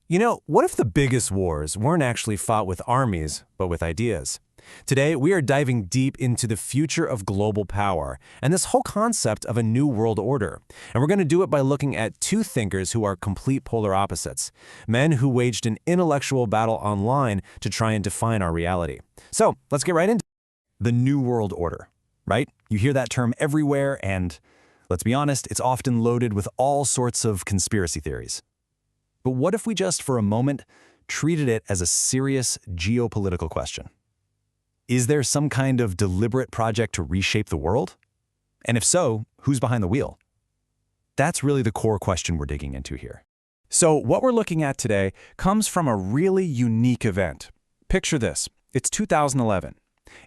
What if the biggest wars weren't actually fought with armies, but with ideas? Today, we are diving deep into the future of global power and this whole concept of a new world order. And we're going to do it by looking at two thinkers who are complete polar opposites, men who waged an intellectual battle online to try and define our reality. So, let's get right into the new world order, right? You hear that term everywhere, and let's be honest, it's often loaded with all sorts of conspiracy theories. But what if we just, for a moment, treated it as a serious geopolitical question? Is there some kind of deliberate project to reshape the world? And if so, who's behind the wheel? That's really the core question we're digging into here. So what we're looking at today comes from a really unique event. Picture this. It's 2011.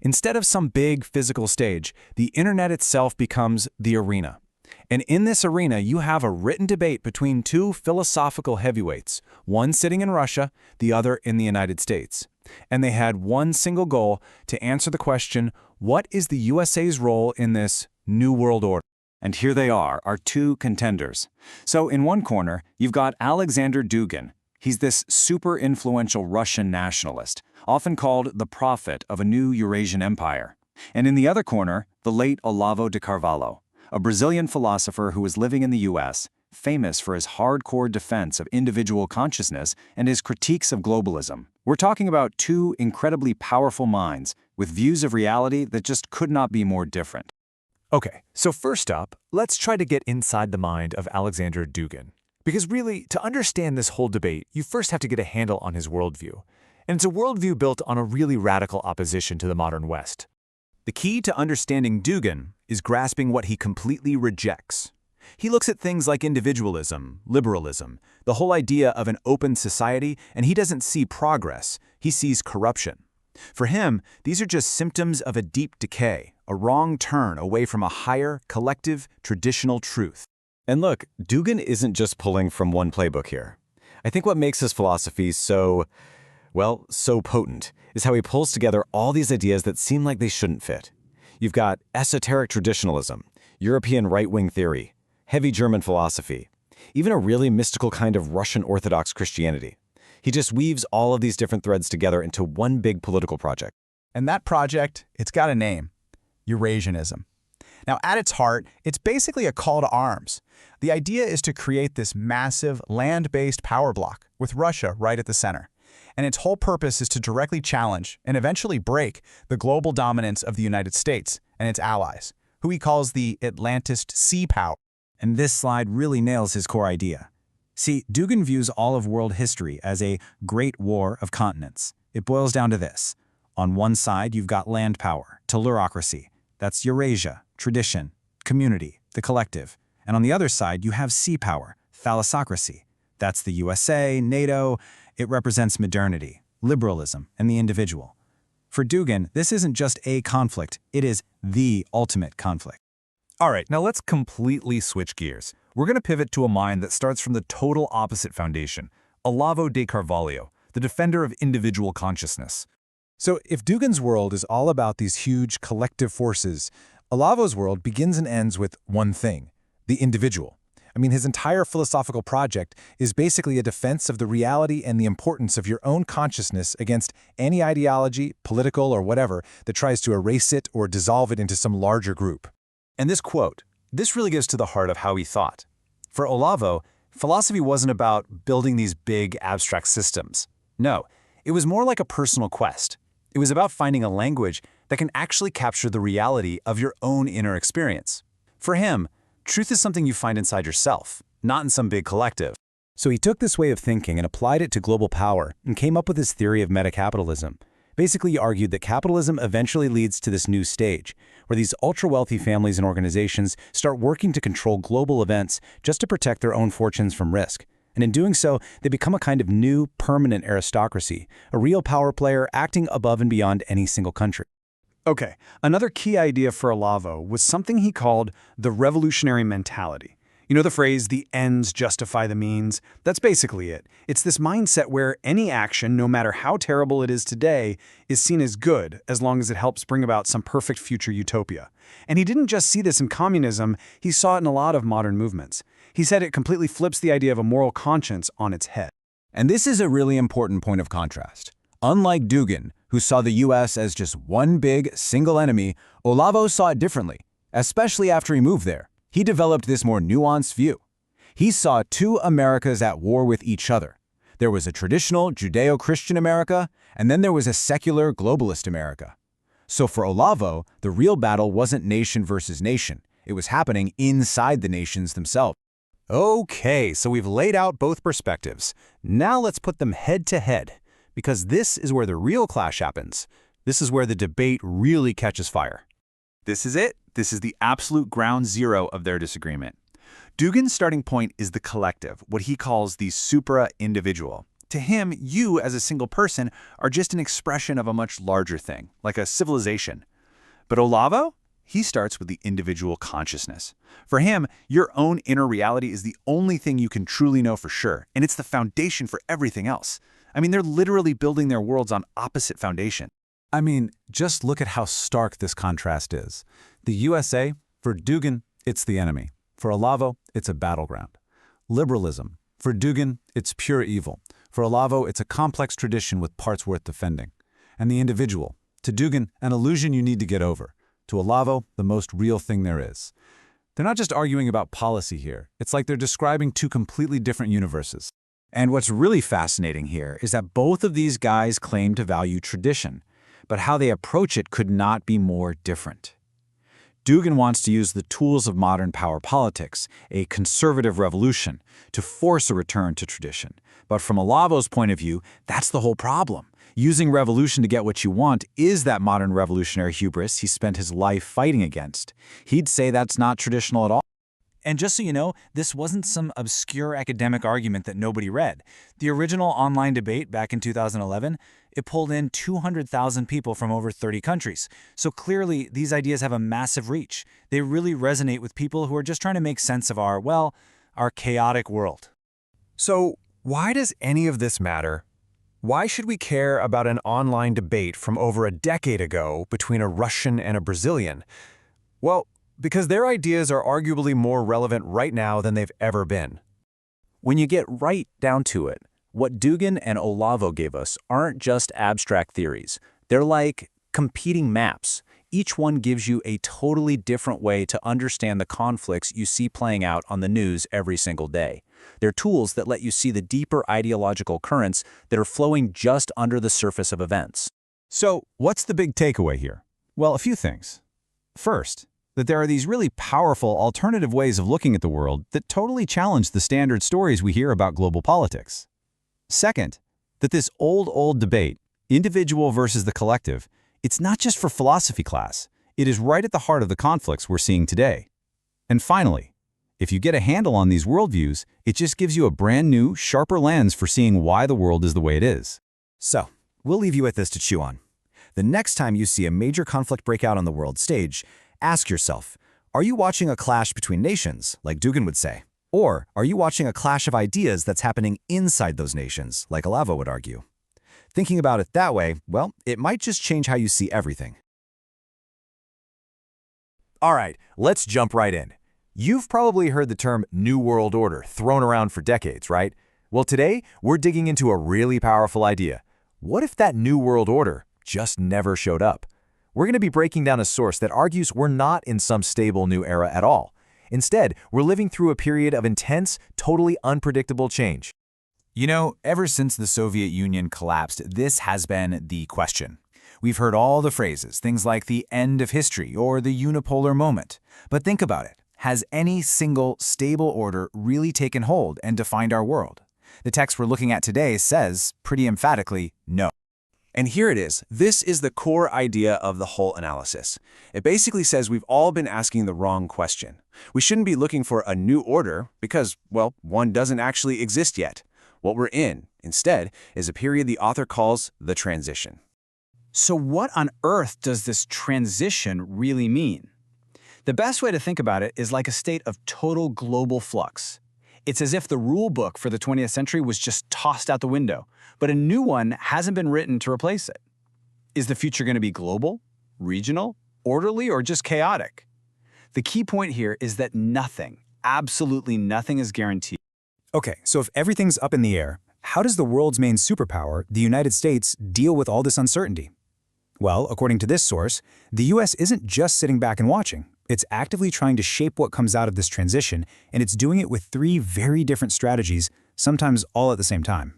Instead of some big physical stage, the internet itself becomes the arena. And in this arena, you have a written debate between two philosophical heavyweights, one sitting in Russia, the other in the United States. And they had one single goal to answer the question, what is the USA's role in this new world order? And here they are, our two contenders. So in one corner, you've got Alexander Duguin. He's this super influential Russian nationalist, often called the prophet of a new Eurasian empire. And in the other corner, the late Olavo de Carvalho, a Brazilian philosopher who was living in the US, famous for his hardcore defense of individual consciousness and his critiques of globalism. We're talking about two incredibly powerful minds with views of reality that just could not be more different. Okay, so first up, let's try to get inside the mind of Alexander Duguin. Because really, to understand this whole debate, you first have to get a handle on his worldview. And it's a worldview built on a really radical opposition to the modern West. The key to understanding Duguin is grasping what he completely rejects. He looks at things like individualism, liberalism, the whole idea of an open society, and he doesn't see progress, he sees corruption. For him, these are just symptoms of a deep decay, a wrong turn away from a higher, collective, traditional truth. And look, Duguin isn't just pulling from one playbook here. I think what makes his philosophy so potent is how he pulls together all these ideas that seem like they shouldn't fit. You've got esoteric traditionalism, European right-wing theory, heavy German philosophy, even a really mystical kind of Russian Orthodox Christianity. He just weaves all of these different threads together into one big political project. And that project, it's got a name: Eurasianism. Now, at its heart, it's basically a call to arms. The idea is to create this massive land-based power bloc with Russia right at the center. And its whole purpose is to directly challenge and eventually break the global dominance of the United States and its allies, who he calls the Atlantist sea power. And this slide really nails his core idea. See, Duguin views all of world history as a great war of continents. It boils down to this. On one side, you've got land power, tellurocracy. That's Eurasia, tradition, community, the collective. And on the other side, you have sea power, thalassocracy. That's the USA, NATO. It represents modernity, liberalism, and the individual. For Duguin, this isn't just a conflict, it is the ultimate conflict. All right, now let's completely switch gears. We're going to pivot to a mind that starts from the total opposite foundation, Olavo de Carvalho, the defender of individual consciousness. So if Dugin's world is all about these huge collective forces, Olavo's world begins and ends with one thing: the individual. I mean, his entire philosophical project is basically a defense of the reality and the importance of your own consciousness against any ideology, political or whatever, that tries to erase it or dissolve it into some larger group. And this quote, this really goes to the heart of how he thought. For Olavo, philosophy wasn't about building these big abstract systems. No, it was more like a personal quest. It was about finding a language that can actually capture the reality of your own inner experience. For him, truth is something you find inside yourself, not in some big collective. So he took this way of thinking and applied it to global power and came up with his theory of metacapitalism. Basically, he argued that capitalism eventually leads to this new stage, where these ultra-wealthy families and organizations start working to control global events just to protect their own fortunes from risk. And in doing so, they become a kind of new, permanent aristocracy, a real power player acting above and beyond any single country. Okay, another key idea for Olavo was something he called the revolutionary mentality. You know the phrase, the ends justify the means? That's basically it. It's this mindset where any action, no matter how terrible it is today, is seen as good as long as it helps bring about some perfect future utopia. And he didn't just see this in communism, he saw it in a lot of modern movements. He said it completely flips the idea of a moral conscience on its head. And this is a really important point of contrast. Unlike Duguin, who saw the US as just one big, single enemy, Olavo saw it differently, especially after he moved there. He developed this more nuanced view. He saw two Americas at war with each other. There was a traditional Judeo-Christian America, and then there was a secular globalist America. So for Olavo, the real battle wasn't nation versus nation. It was happening inside the nations themselves. Okay, so we've laid out both perspectives. Now let's put them head to head, because this is where the real clash happens. This is where the debate really catches fire. This is it. This is the absolute ground zero of their disagreement. Dugin's starting point is the collective, what he calls the supra-individual. To him, you as a single person are just an expression of a much larger thing, like a civilization. But Olavo? He starts with the individual consciousness. For him, your own inner reality is the only thing you can truly know for sure, and it's the foundation for everything else. I mean, they're literally building their worlds on opposite foundation. I mean, just look at how stark this contrast is. The USA, for Duguin, it's the enemy. For Olavo, it's a battleground. Liberalism. For Duguin, it's pure evil. For Olavo, it's a complex tradition with parts worth defending. And the individual. To Duguin, an illusion you need to get over. To Olavo, the most real thing there is. They're not just arguing about policy here. It's like they're describing two completely different universes. And what's really fascinating here is that both of these guys claim to value tradition, but how they approach it could not be more different. Duguin wants to use the tools of modern power politics, a conservative revolution, to force a return to tradition. But from Olavo's point of view, that's the whole problem. Using revolution to get what you want is that modern revolutionary hubris he spent his life fighting against. He'd say that's not traditional at all. And just so you know, this wasn't some obscure academic argument that nobody read. The original online debate back in 2011, it pulled in 200,000 people from over 30 countries. So clearly, these ideas have a massive reach. They really resonate with people who are just trying to make sense of our chaotic world. So why does any of this matter? Why should we care about an online debate from over a decade ago between a Russian and a Brazilian? Well, because their ideas are arguably more relevant right now than they've ever been. When you get right down to it, what Duguin and Olavo gave us aren't just abstract theories. They're like competing maps. Each one gives you a totally different way to understand the conflicts you see playing out on the news every single day. They're tools that let you see the deeper ideological currents that are flowing just under the surface of events. So, what's the big takeaway here? Well, a few things. First, that there are these really powerful alternative ways of looking at the world that totally challenge the standard stories we hear about global politics. Second, that this old debate, individual versus the collective, it's not just for philosophy class. It is right at the heart of the conflicts we're seeing today. And finally, if you get a handle on these worldviews, it just gives you a brand new, sharper lens for seeing why the world is the way it is. So, we'll leave you with this to chew on. The next time you see a major conflict break out on the world stage, ask yourself, are you watching a clash between nations, like Duguin would say? Or are you watching a clash of ideas that's happening inside those nations, like Olavo would argue? Thinking about it that way, well, it might just change how you see everything. All right, let's jump right in. You've probably heard the term New World Order thrown around for decades, right? Well, today, we're digging into a really powerful idea. What if that New World Order just never showed up? We're going to be breaking down a source that argues we're not in some stable new era at all. Instead, we're living through a period of intense, totally unpredictable change. You know, ever since the Soviet Union collapsed, this has been the question. We've heard all the phrases, things like the end of history or the unipolar moment. But think about it. Has any single stable order really taken hold and defined our world? The text we're looking at today says, pretty emphatically, no. And here it is. This is the core idea of the whole analysis. It basically says we've all been asking the wrong question. We shouldn't be looking for a new order because, well, one doesn't actually exist yet. What we're in, instead, is a period the author calls the transition. So what on earth does this transition really mean? The best way to think about it is like a state of total global flux. It's as if the rule book for the 20th century was just tossed out the window, but a new one hasn't been written to replace it. Is the future going to be global, regional, orderly, or just chaotic? The key point here is that nothing, absolutely nothing is guaranteed. Okay, so if everything's up in the air, how does the world's main superpower, the United States, deal with all this uncertainty? Well, according to this source, the US isn't just sitting back and watching. It's actively trying to shape what comes out of this transition, and it's doing it with 3 very different strategies, sometimes all at the same time.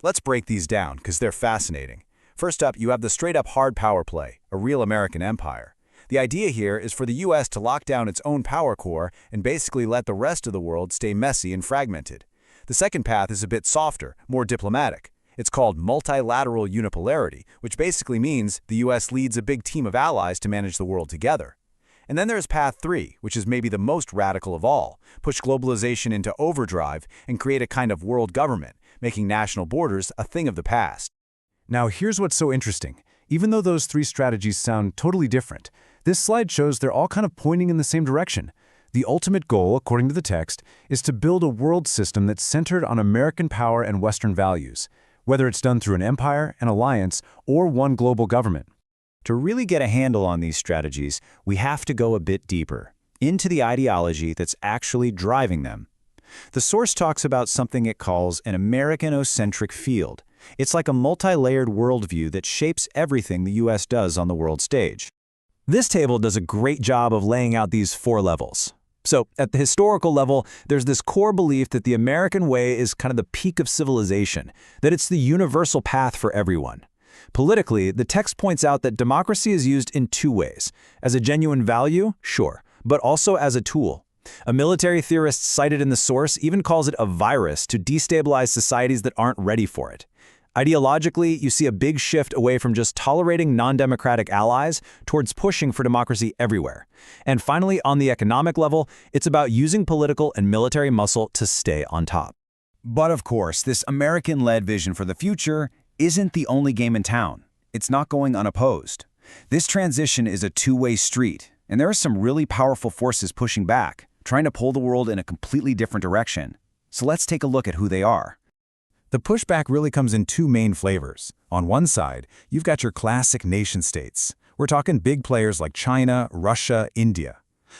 Let's break these down because they're fascinating. First up, you have the straight-up hard power play, a real American empire. The idea here is for the US to lock down its own power core and basically let the rest of the world stay messy and fragmented. The second path is a bit softer, more diplomatic. It's called multilateral unipolarity, which basically means the US leads a big team of allies to manage the world together. And then there's path 3, which is maybe the most radical of all, push globalization into overdrive and create a kind of world government, making national borders a thing of the past. Now here's what's so interesting. Even though those 3 strategies sound totally different, this slide shows they're all kind of pointing in the same direction. The ultimate goal, according to the text, is to build a world system that's centered on American power and Western values, whether it's done through an empire, an alliance, or one global government. To really get a handle on these strategies, we have to go a bit deeper, into the ideology that's actually driving them. The source talks about something it calls an Americanocentric field. It's like a multi-layered worldview that shapes everything the US does on the world stage. This table does a great job of laying out these 4 levels. So, at the historical level, there's this core belief that the American way is kind of the peak of civilization, that it's the universal path for everyone. Politically, the text points out that democracy is used in 2 ways. As a genuine value, sure, but also as a tool. A military theorist cited in the source even calls it a virus to destabilize societies that aren't ready for it. Ideologically, you see a big shift away from just tolerating non-democratic allies towards pushing for democracy everywhere. And finally, on the economic level, it's about using political and military muscle to stay on top. But of course, this American-led vision for the future isn't the only game in town. It's not going unopposed. This transition is a 2-way street, and there are some really powerful forces pushing back, trying to pull the world in a completely different direction. So let's take a look at who they are. The pushback really comes in 2 main flavors. On one side, you've got your classic nation-states. We're talking big players like China, Russia, India.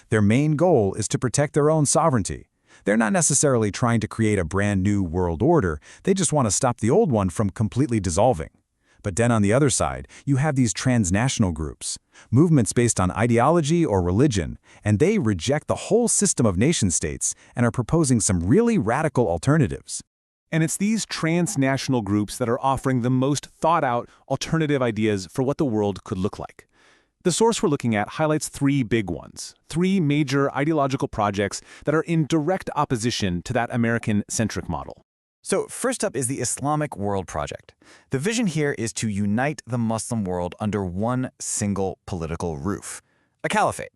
Their main goal is to protect their own sovereignty. They're not necessarily trying to create a brand new world order, they just want to stop the old one from completely dissolving. But then on the other side, you have these transnational groups, movements based on ideology or religion, and they reject the whole system of nation-states and are proposing some really radical alternatives. And it's these transnational groups that are offering the most thought-out alternative ideas for what the world could look like. The source we're looking at highlights 3 big ones, 3 major ideological projects that are in direct opposition to that American-centric model. So first up is the Islamic World Project. The vision here is to unite the Muslim world under one single political roof, a caliphate.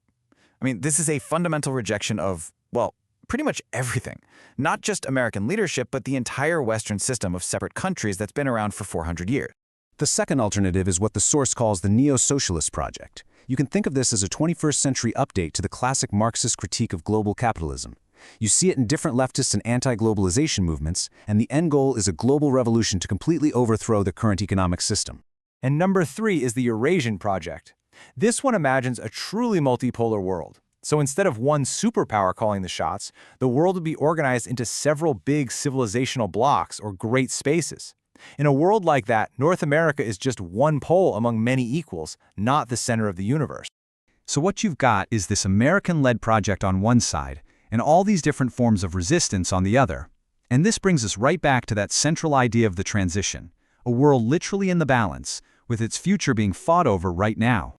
I mean, this is a fundamental rejection of, well, pretty much everything. Not just American leadership, but the entire Western system of separate countries that's been around for 400 years. The second alternative is what the source calls the neo-socialist project. You can think of this as a 21st century update to the classic Marxist critique of global capitalism. You see it in different leftist and anti-globalization movements, and the end goal is a global revolution to completely overthrow the current economic system. And number 3 is the Eurasian project. This one imagines a truly multipolar world. So instead of one superpower calling the shots, the world would be organized into several big civilizational blocks or great spaces. In a world like that, North America is just one pole among many equals, not the center of the universe. So what you've got is this American-led project on one side, and all these different forms of resistance on the other. And this brings us right back to that central idea of the transition, a world literally in the balance, with its future being fought over right now.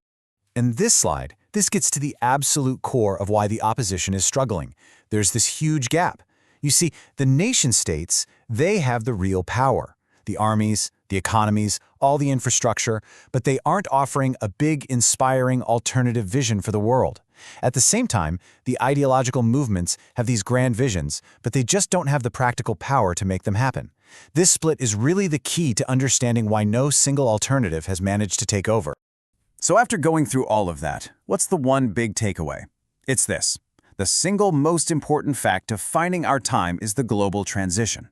In this slide, this gets to the absolute core of why the opposition is struggling. There's this huge gap. You see, the nation-states, they have the real power. The armies, the economies, all the infrastructure, but they aren't offering a big, inspiring alternative vision for the world. At the same time, the ideological movements have these grand visions, but they just don't have the practical power to make them happen. This split is really the key to understanding why no single alternative has managed to take over. So after going through all of that, what's the one big takeaway? It's this. The single most important fact of finding our time is the global transition.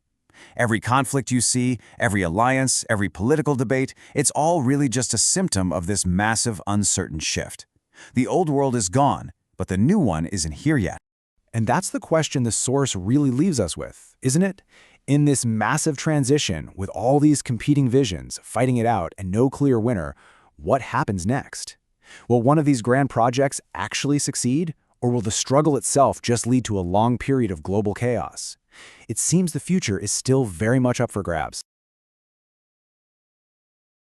Every conflict you see, every alliance, every political debate, it's all really just a symptom of this massive, uncertain shift. The old world is gone, but the new one isn't here yet. And that's the question the source really leaves us with, isn't it? in this massive transition, with all these competing visions, fighting it out, and no clear winner, what happens next? Will one of these grand projects actually succeed, or will the struggle itself just lead to a long period of global chaos? It seems the future is still very much up for grabs.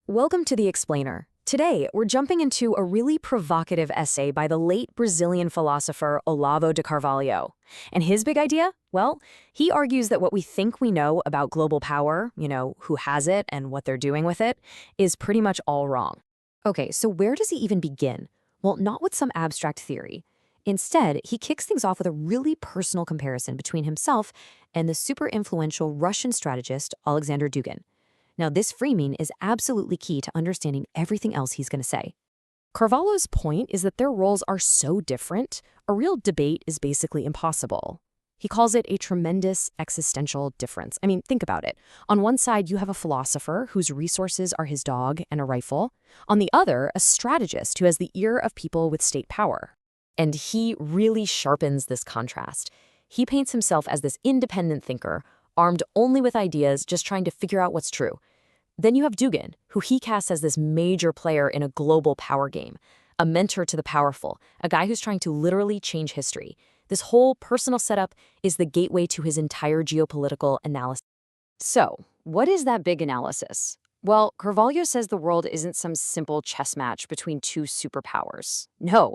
Welcome to The Explainer. Today, we're jumping into a really provocative essay by the late Brazilian philosopher Olavo de Carvalho. And his big idea? Well, he argues that what we think we know about global power, who has it and what they're doing with it, is pretty much all wrong. Okay, so where does he even begin? Well, not with some abstract theory. Instead, he kicks things off with a really personal comparison between himself and the super influential Russian strategist Alexander Dugin. Now, this framing is absolutely key to understanding everything else he's going to say. Carvalho's point is that their roles are so different, a real debate is basically impossible. He calls it a tremendous existential difference. I mean, think about it. On one side, you have a philosopher whose resources are his dog and a rifle. On the other, a strategist who has the ear of people with state power. And he really sharpens this contrast. He paints himself as this independent thinker, armed only with ideas, just trying to figure out what's true. Then you have Duguin, who he casts as this major player in a global power game, a mentor to the powerful, a guy who's trying to literally change history. This whole personal setup is the gateway to his entire geopolitical analysis. So, what is that big analysis? Well, Carvalho says the world isn't some simple chess match between two superpowers. No,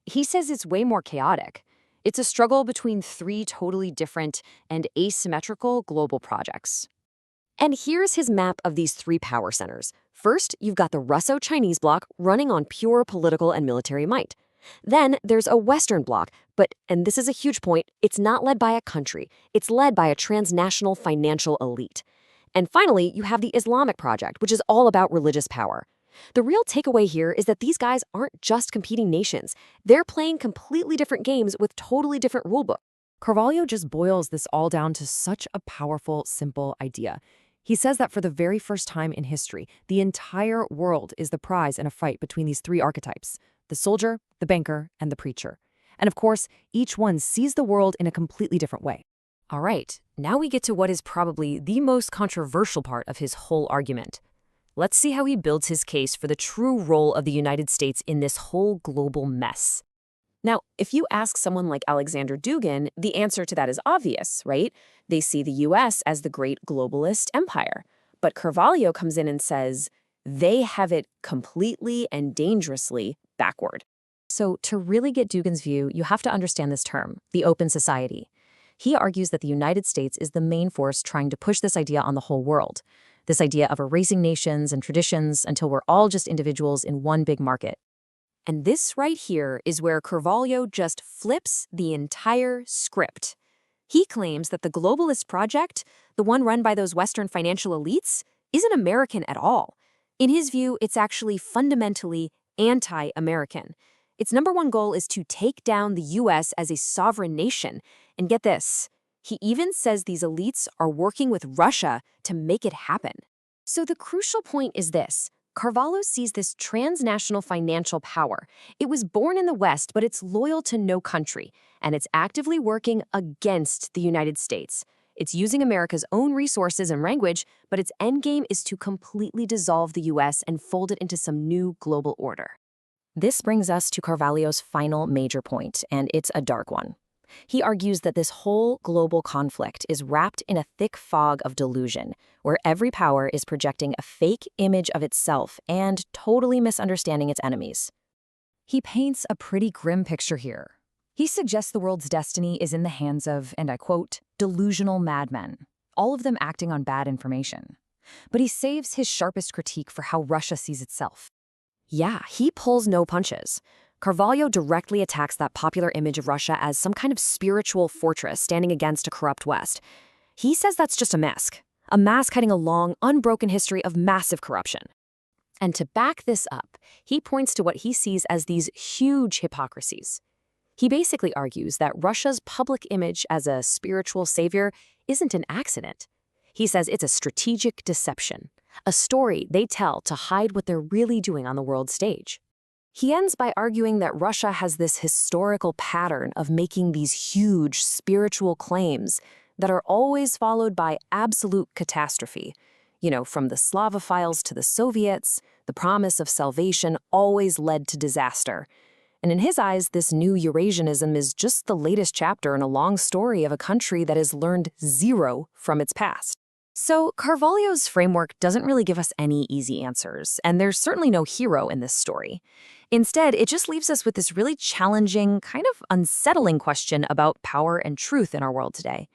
he says it's way more chaotic. It's a struggle between three totally different and asymmetrical global projects. And here's his map of these three power centers. First, you've got the Russo-Chinese bloc running on pure political and military might. Then there's a Western bloc, but, and this is a huge point, it's not led by a country. It's led by a transnational financial elite. And finally, you have the Islamic project, which is all about religious power. The real takeaway here is that these guys aren't just competing nations. They're playing completely different games with totally different rulebooks. Carvalho just boils this all down to such a powerful, simple idea. He says that for the very first time in history, the entire world is the prize in a fight between these three archetypes: the soldier, the banker, and the preacher. And of course, each one sees the world in a completely different way. All right, now we get to what is probably the most controversial part of his whole argument. Let's see how he builds his case for the true role of the United States in this whole global mess. Now, if you ask someone like Alexander Dugin, the answer to that is obvious, right? They see the US as the great globalist empire. But Carvalho comes in and says they have it completely and dangerously backward. So to really get Dugin's view, you have to understand this term, the open society. He argues that the United States is the main force trying to push this idea on the whole world. This idea of erasing nations and traditions until we're all just individuals in one big market. And this right here is where Carvalho just flips the entire script. He claims that the globalist project, the one run by those Western financial elites, isn't American at all. In his view, it's actually fundamentally anti-American. Its number one goal is to take down the US as a sovereign nation. And get this, he even says these elites are working with Russia to make it happen. So the crucial point is this. Carvalho sees this transnational financial power. It was born in the West, but it's loyal to no country, and it's actively working against the United States. It's using America's own resources and language, but its endgame is to completely dissolve the US and fold it into some new global order. This brings us to Carvalho's final major point, and it's a dark one. He argues that this whole global conflict is wrapped in a thick fog of delusion, where every power is projecting a fake image of itself and totally misunderstanding its enemies. He paints a pretty grim picture here. He suggests the world's destiny is in the hands of, and I quote, delusional madmen, all of them acting on bad information. But he saves his sharpest critique for how Russia sees itself. Yeah, he pulls no punches. Carvalho directly attacks that popular image of Russia as some kind of spiritual fortress standing against a corrupt West. He says that's just a mask hiding a long, unbroken history of massive corruption. And to back this up, he points to what he sees as these huge hypocrisies. He basically argues that Russia's public image as a spiritual savior isn't an accident. He says it's a strategic deception, a story they tell to hide what they're really doing on the world stage. He ends by arguing that Russia has this historical pattern of making these huge spiritual claims, that are always followed by absolute catastrophe. You know, from the Slavophiles to the Soviets, the promise of salvation always led to disaster. And in his eyes, this new Eurasianism is just the latest chapter in a long story of a country that has learned zero from its past. So Carvalho's framework doesn't really give us any easy answers, and there's certainly no hero in this story. Instead, it just leaves us with this really challenging, kind of unsettling question about power and truth in our world today.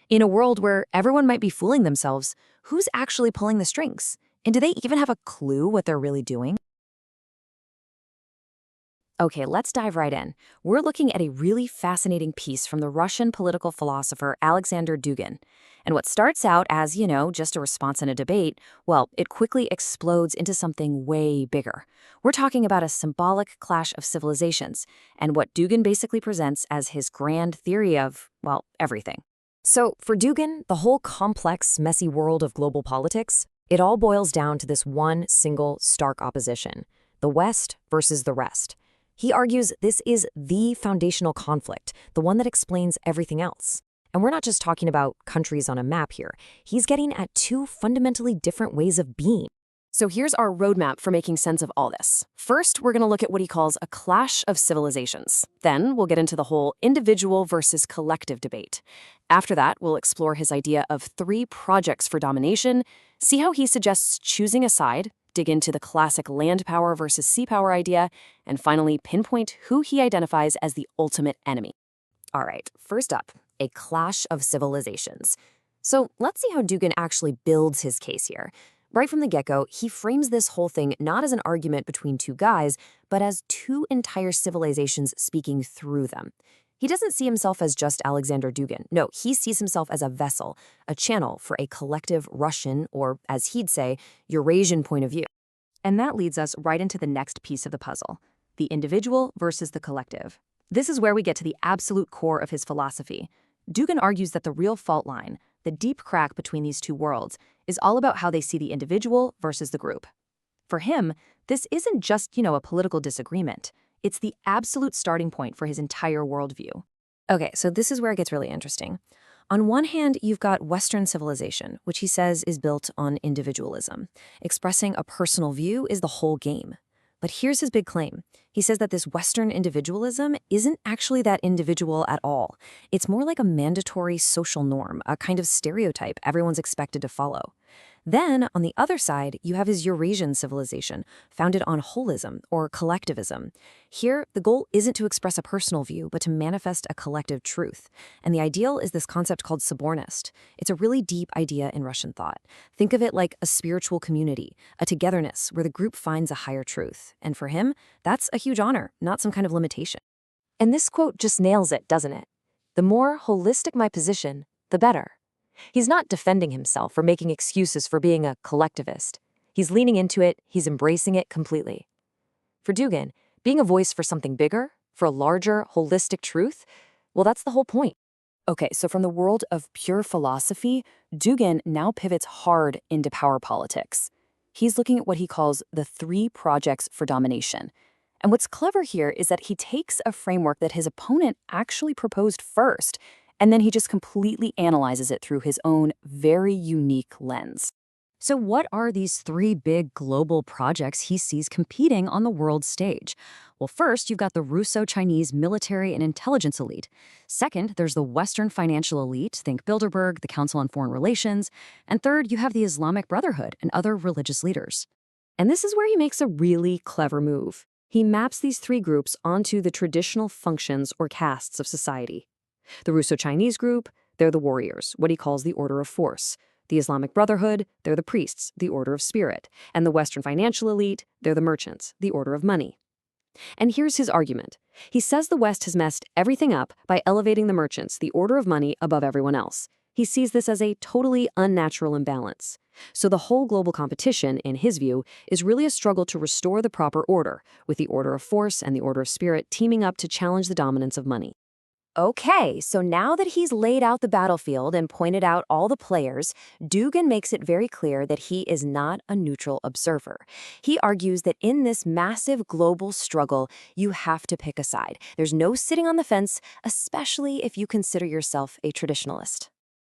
In a world where everyone might be fooling themselves, who's actually pulling the strings? And do they even have a clue what they're really doing? Okay, let's dive right in. We're looking at a really fascinating piece from the Russian political philosopher Alexander Dugin. And what starts out as, just a response in a debate, well, it quickly explodes into something way bigger. We're talking about a symbolic clash of civilizations, and what Dugin basically presents as his grand theory of, well, everything. So, for Dugin, the whole complex, messy world of global politics, it all boils down to this one single, stark opposition: the West versus the rest. He argues this is the foundational conflict, the one that explains everything else. And we're not just talking about countries on a map here. He's getting at two fundamentally different ways of being. So here's our roadmap for making sense of all this. First, we're going to look at what he calls a clash of civilizations. Then we'll get into the whole individual versus collective debate. After that, we'll explore his idea of 3 projects for domination, see how he suggests choosing a side, dig into the classic land power versus sea power idea, and finally pinpoint who he identifies as the ultimate enemy. All right, first up, a clash of civilizations. So let's see how Dugin actually builds his case here. Right from the get-go, he frames this whole thing not as an argument between two guys, but as two entire civilizations speaking through them. He doesn't see himself as just Alexander Dugin. No, he sees himself as a vessel, a channel for a collective Russian, or as he'd say, Eurasian point of view. And that leads us right into the next piece of the puzzle, the individual versus the collective. This is where we get to the absolute core of his philosophy. Dugin argues that the real fault line, the deep crack between these two worlds, is all about how they see the individual versus the group. For him, this isn't just, a political disagreement. It's the absolute starting point for his entire worldview. Okay, so this is where it gets really interesting. On one hand, you've got Western civilization, which he says is built on individualism. Expressing a personal view is the whole game. But here's his big claim. He says that this Western individualism isn't actually that individual at all. It's more like a mandatory social norm, a kind of stereotype everyone's expected to follow. Then, on the other side, you have his Eurasian civilization, founded on holism or collectivism. Here, the goal isn't to express a personal view, but to manifest a collective truth. And the ideal is this concept called sobornist. It's a really deep idea in Russian thought. Think of it like a spiritual community, a togetherness where the group finds a higher truth. And for him, that's a huge honor, not some kind of limitation. And this quote just nails it, doesn't it? The more holistic my position, the better. He's not defending himself or making excuses for being a collectivist. He's leaning into it, he's embracing it completely. For Dugin, being a voice for something bigger, for a larger, holistic truth, well, that's the whole point. Okay, so from the world of pure philosophy, Dugin now pivots hard into power politics. He's looking at what he calls the 3 projects for domination. And what's clever here is that he takes a framework that his opponent actually proposed first, and then he just completely analyzes it through his own very unique lens. So what are these 3 big global projects he sees competing on the world stage? Well, first, you've got the Russo-Chinese military and intelligence elite. Second, there's the Western financial elite, think Bilderberg, the Council on Foreign Relations. And third, you have the Islamic Brotherhood and other religious leaders. And this is where he makes a really clever move. He maps these 3 groups onto the traditional functions or castes of society. The Russo-Chinese group, they're the warriors, what he calls the Order of Force. The Islamic Brotherhood, they're the priests, the Order of Spirit. And the Western financial elite, they're the merchants, the Order of Money. And here's his argument. He says the West has messed everything up by elevating the merchants, the Order of Money, above everyone else. He sees this as a totally unnatural imbalance. So the whole global competition, in his view, is really a struggle to restore the proper order, with the Order of Force and the Order of Spirit teaming up to challenge the dominance of money. Okay, so now that he's laid out the battlefield and pointed out all the players, Dugin makes it very clear that he is not a neutral observer. He argues that in this massive global struggle, you have to pick a side. There's no sitting on the fence, especially if you consider yourself a traditionalist.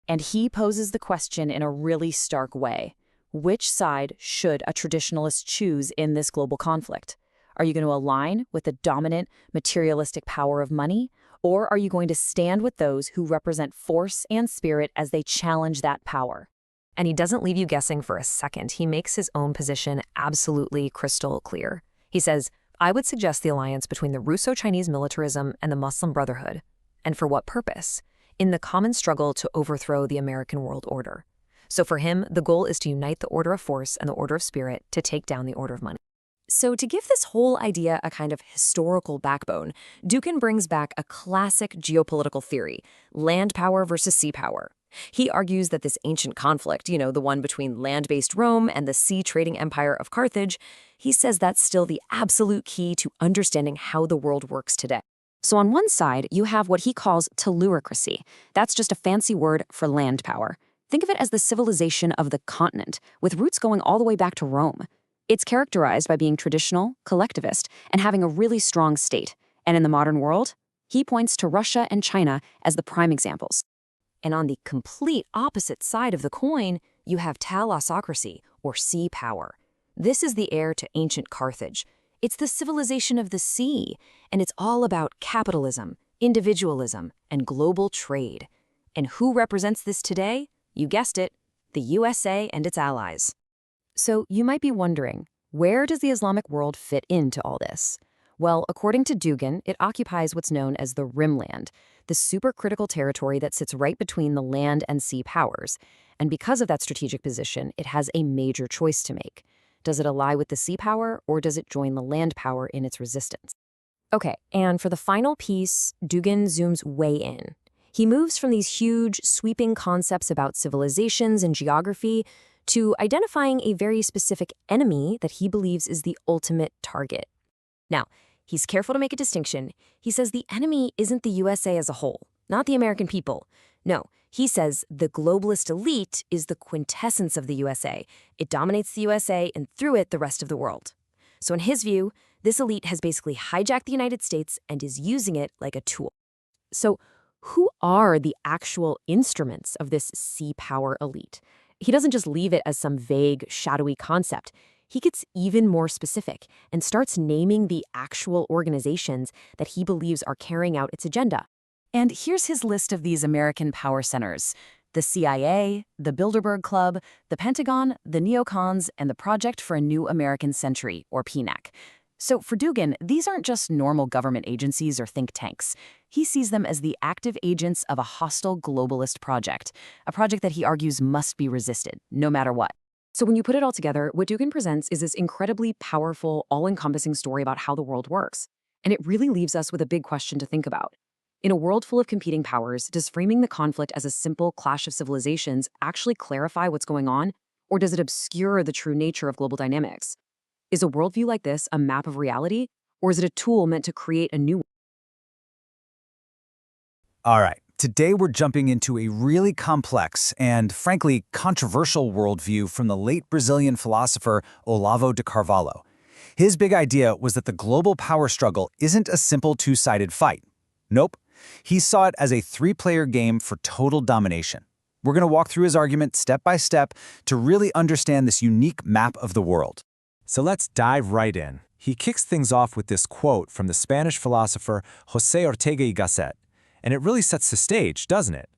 And he poses the question in a really stark way. Which side should a traditionalist choose in this global conflict? Are you going to align with the dominant materialistic power of money? Or are you going to stand with those who represent force and spirit as they challenge that power? And he doesn't leave you guessing for a second. He makes his own position absolutely crystal clear. He says, I would suggest the alliance between the Russo-Chinese militarism and the Muslim Brotherhood. And for what purpose? In the common struggle to overthrow the American world order. So for him, the goal is to unite the order of force and the order of spirit to take down the order of money. So to give this whole idea a kind of historical backbone, Duguin brings back a classic geopolitical theory, land power versus sea power. He argues that this ancient conflict, the one between land-based Rome and the sea trading empire of Carthage, he says that's still the absolute key to understanding how the world works today. So on one side, you have what he calls tellurocracy. That's just a fancy word for land power. Think of it as the civilization of the continent, with roots going all the way back to Rome. It's characterized by being traditional, collectivist, and having a really strong state. And in the modern world, he points to Russia and China as the prime examples. And on the complete opposite side of the coin, you have thalassocracy, or sea power. This is the heir to ancient Carthage. It's the civilization of the sea, and it's all about capitalism, individualism, and global trade. And who represents this today? You guessed it, the USA and its allies. So you might be wondering, where does the Islamic world fit into all this? Well, according to Duguin, it occupies what's known as the Rimland, the supercritical territory that sits right between the land and sea powers. And because of that strategic position, it has a major choice to make. Does it ally with the sea power, or does it join the land power in its resistance? Okay, and for the final piece, Duguin zooms way in. He moves from these huge, sweeping concepts about civilizations and geography to identifying a very specific enemy that he believes is the ultimate target. Now, he's careful to make a distinction. He says the enemy isn't the USA as a whole, not the American people. No, he says the globalist elite is the quintessence of the USA. It dominates the USA and through it the rest of the world. So in his view, this elite has basically hijacked the United States and is using it like a tool. So who are the actual instruments of this sea power elite? He doesn't just leave it as some vague, shadowy concept. He gets even more specific and starts naming the actual organizations that he believes are carrying out its agenda. And here's his list of these American power centers: the CIA, the Bilderberg Club, the Pentagon, the neocons, and the Project for a New American Century, or PNAC. So for Duguin, these aren't just normal government agencies or think tanks. He sees them as the active agents of a hostile globalist project, a project that he argues must be resisted, no matter what. So when you put it all together, what Duguin presents is this incredibly powerful, all-encompassing story about how the world works. And it really leaves us with a big question to think about. In a world full of competing powers, does framing the conflict as a simple clash of civilizations actually clarify what's going on, or does it obscure the true nature of global dynamics? Is a worldview like this a map of reality, or is it a tool meant to create a new one? All right, today we're jumping into a really complex and, frankly, controversial worldview from the late Brazilian philosopher Olavo de Carvalho. His big idea was that the global power struggle isn't a simple two-sided fight. Nope. He saw it as a three-player game for total domination. We're going to walk through his argument step by step to really understand this unique map of the world. So let's dive right in. He kicks things off with this quote from the Spanish philosopher José Ortega y Gasset, and it really sets the stage, doesn't it?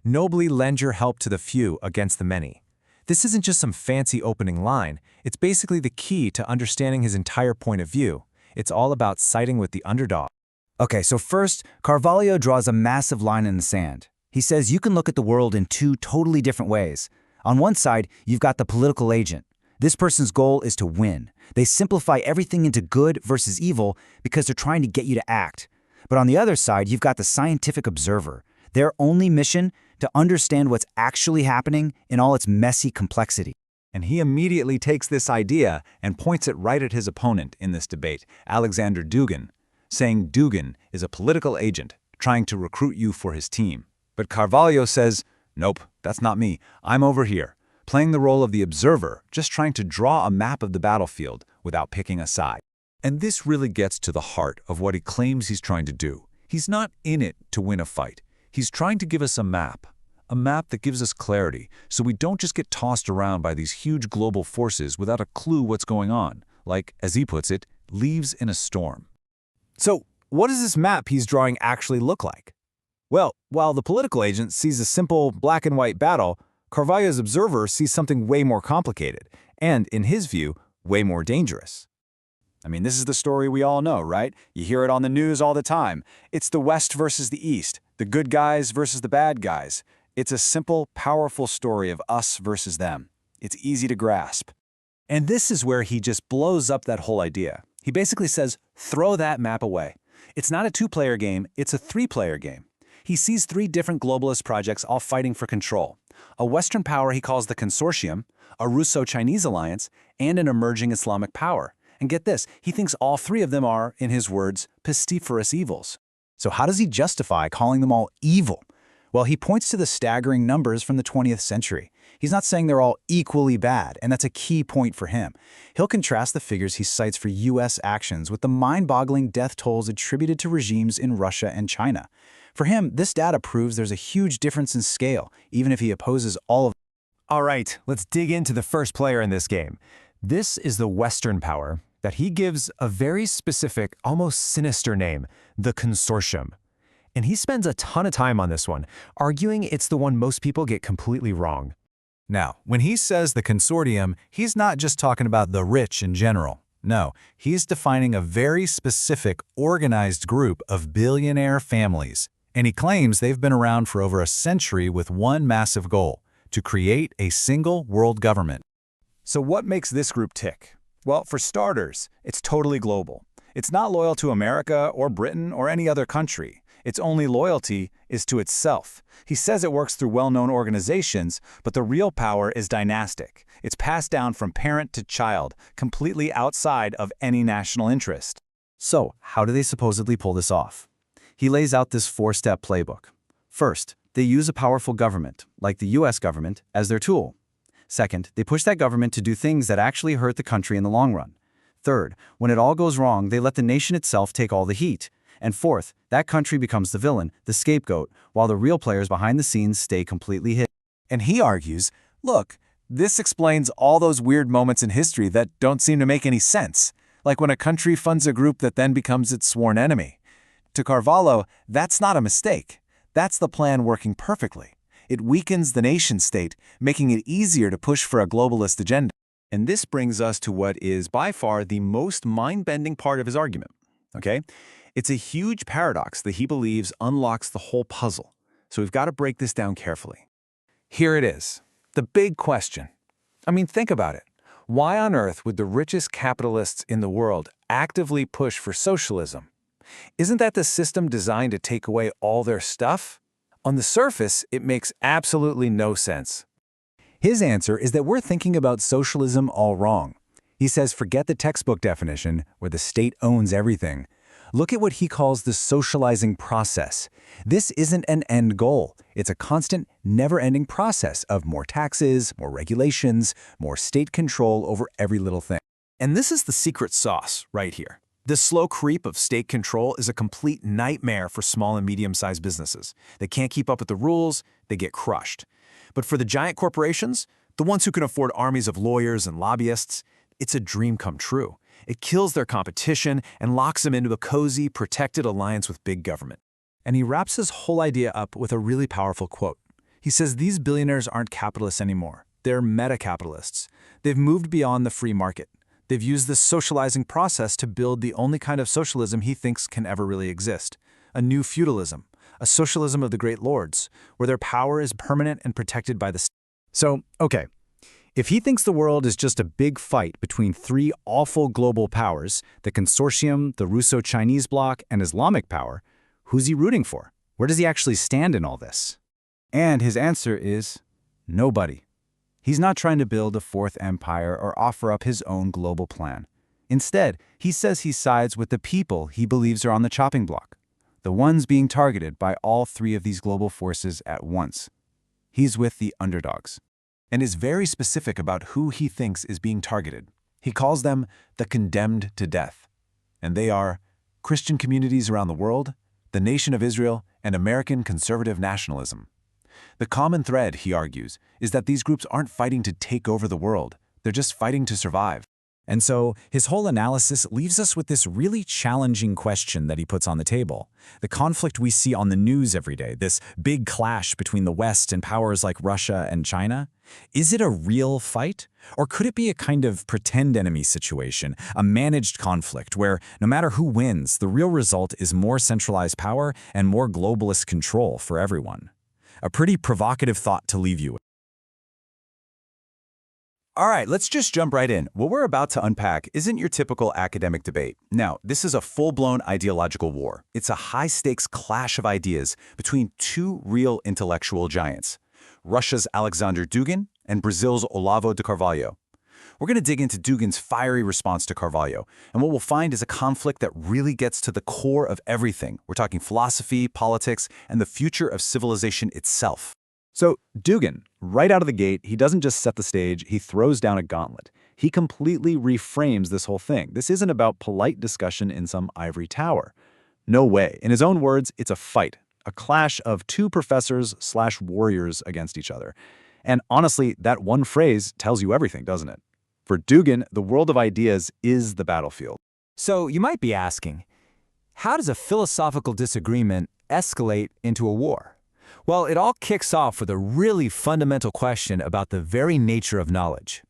Nobly lend your help to the few against the many. This isn't just some fancy opening line. It's basically the key to understanding his entire point of view. It's all about siding with the underdog. Okay, so first, Carvalho draws a massive line in the sand. He says you can look at the world in two totally different ways. On one side, you've got the political agent. This person's goal is to win. They simplify everything into good versus evil because they're trying to get you to act. But on the other side, you've got the scientific observer. Their only mission, to understand what's actually happening in all its messy complexity. And he immediately takes this idea and points it right at his opponent in this debate, Alexander Duguin, saying Duguin is a political agent trying to recruit you for his team. But Carvalho says, nope, that's not me. I'm over here, playing the role of the observer, just trying to draw a map of the battlefield without picking a side. And this really gets to the heart of what he claims he's trying to do. He's not in it to win a fight. He's trying to give us a map A map that gives us clarity, so we don't just get tossed around by these huge global forces without a clue what's going on, like, as he puts it, leaves in a storm. So, what does this map he's drawing actually look like? Well, while the political agent sees a simple black and white battle, Carvalho's observer sees something way more complicated, and, in his view, way more dangerous. I mean, this is the story we all know, right? You hear it on the news all the time. It's the West versus the East, the good guys versus the bad guys. It's a simple, powerful story of us versus them. It's easy to grasp. And this is where he just blows up that whole idea. He basically says, throw that map away. It's not a two-player game, it's a three-player game. He sees three different globalist projects all fighting for control. A Western power he calls the Consortium, a Russo-Chinese alliance, and an emerging Islamic power. And get this, he thinks all three of them are, in his words, pestiferous evils. So how does he justify calling them all evil? Well, he points to the staggering numbers from the 20th century. He's not saying they're all equally bad, and that's a key point for him. He'll contrast the figures he cites for U.S. actions with the mind-boggling death tolls attributed to regimes in Russia and China. For him, this data proves there's a huge difference in scale, even if he opposes all of them. All right, let's dig into the first player in this game. This is the Western power that he gives a very specific, almost sinister name, the Consortium. And he spends a ton of time on this one, arguing it's the one most people get completely wrong. Now, when he says the consortium, he's not just talking about the rich in general. No, he's defining a very specific, organized group of billionaire families. And he claims they've been around for over a century with one massive goal: to create a single world government. So what makes this group tick? Well, for starters, it's totally global. It's not loyal to America or Britain or any other country. Its only loyalty is to itself. He says it works through well-known organizations, but the real power is dynastic. It's passed down from parent to child, completely outside of any national interest. So, how do they supposedly pull this off? He lays out this four-step playbook. First, they use a powerful government, like the US government, as their tool. Second, they push that government to do things that actually hurt the country in the long run. Third, when it all goes wrong, they let the nation itself take all the heat. And fourth, that country becomes the villain, the scapegoat, while the real players behind the scenes stay completely hidden. And he argues, look, this explains all those weird moments in history that don't seem to make any sense, like when a country funds a group that then becomes its sworn enemy. To Carvalho, that's not a mistake. That's the plan working perfectly. It weakens the nation-state, making it easier to push for a globalist agenda. And this brings us to what is by far the most mind-bending part of his argument, okay? It's a huge paradox that he believes unlocks the whole puzzle. So we've got to break this down carefully. Here it is, the big question. I mean, think about it. Why on earth would the richest capitalists in the world actively push for socialism? Isn't that the system designed to take away all their stuff? On the surface, it makes absolutely no sense. His answer is that we're thinking about socialism all wrong. He says forget the textbook definition, where the state owns everything. Look at what he calls the socializing process. This isn't an end goal. It's a constant, never-ending process of more taxes, more regulations, more state control over every little thing. And this is the secret sauce right here. This slow creep of state control is a complete nightmare for small and medium-sized businesses. They can't keep up with the rules, they get crushed. But for the giant corporations, the ones who can afford armies of lawyers and lobbyists, it's a dream come true. It kills their competition and locks them into a cozy, protected alliance with big government. And he wraps his whole idea up with a really powerful quote. He says these billionaires aren't capitalists anymore. They're meta-capitalists. They've moved beyond the free market. They've used this socializing process to build the only kind of socialism he thinks can ever really exist. A new feudalism, a socialism of the great lords, where their power is permanent and protected by the state. So, okay. If he thinks the world is just a big fight between three awful global powers, the Consortium, the Russo-Chinese bloc, and Islamic power, who's he rooting for? Where does he actually stand in all this? And his answer is nobody. He's not trying to build a fourth empire or offer up his own global plan. Instead, he says he sides with the people he believes are on the chopping block, the ones being targeted by all three of these global forces at once. He's with the underdogs. And is very specific about who he thinks is being targeted. He calls them the condemned to death. And they are Christian communities around the world, the nation of Israel, and American conservative nationalism. The common thread, he argues, is that these groups aren't fighting to take over the world. They're just fighting to survive. And so his whole analysis leaves us with this really challenging question that he puts on the table. The conflict we see on the news every day, this big clash between the West and powers like Russia and China, is it a real fight? Or could it be a kind of pretend enemy situation, a managed conflict where no matter who wins, the real result is more centralized power and more globalist control for everyone? A pretty provocative thought to leave you with. All right, let's just jump right in. What we're about to unpack isn't your typical academic debate. No, this is a full-blown ideological war. It's a high-stakes clash of ideas between two real intellectual giants, Russia's Alexander Dugin and Brazil's Olavo de Carvalho. We're going to dig into Dugin's fiery response to Carvalho, and what we'll find is a conflict that really gets to the core of everything. We're talking philosophy, politics, and the future of civilization itself. So Duguin, right out of the gate, he doesn't just set the stage, he throws down a gauntlet. He completely reframes this whole thing. This isn't about polite discussion in some ivory tower. No way. In his own words, it's a fight, a clash of two professors/warriors against each other. And honestly, that one phrase tells you everything, doesn't it? For Duguin, the world of ideas is the battlefield. So you might be asking, how does a philosophical disagreement escalate into a war? Well, it all kicks off with a really fundamental question about the very nature of knowledge.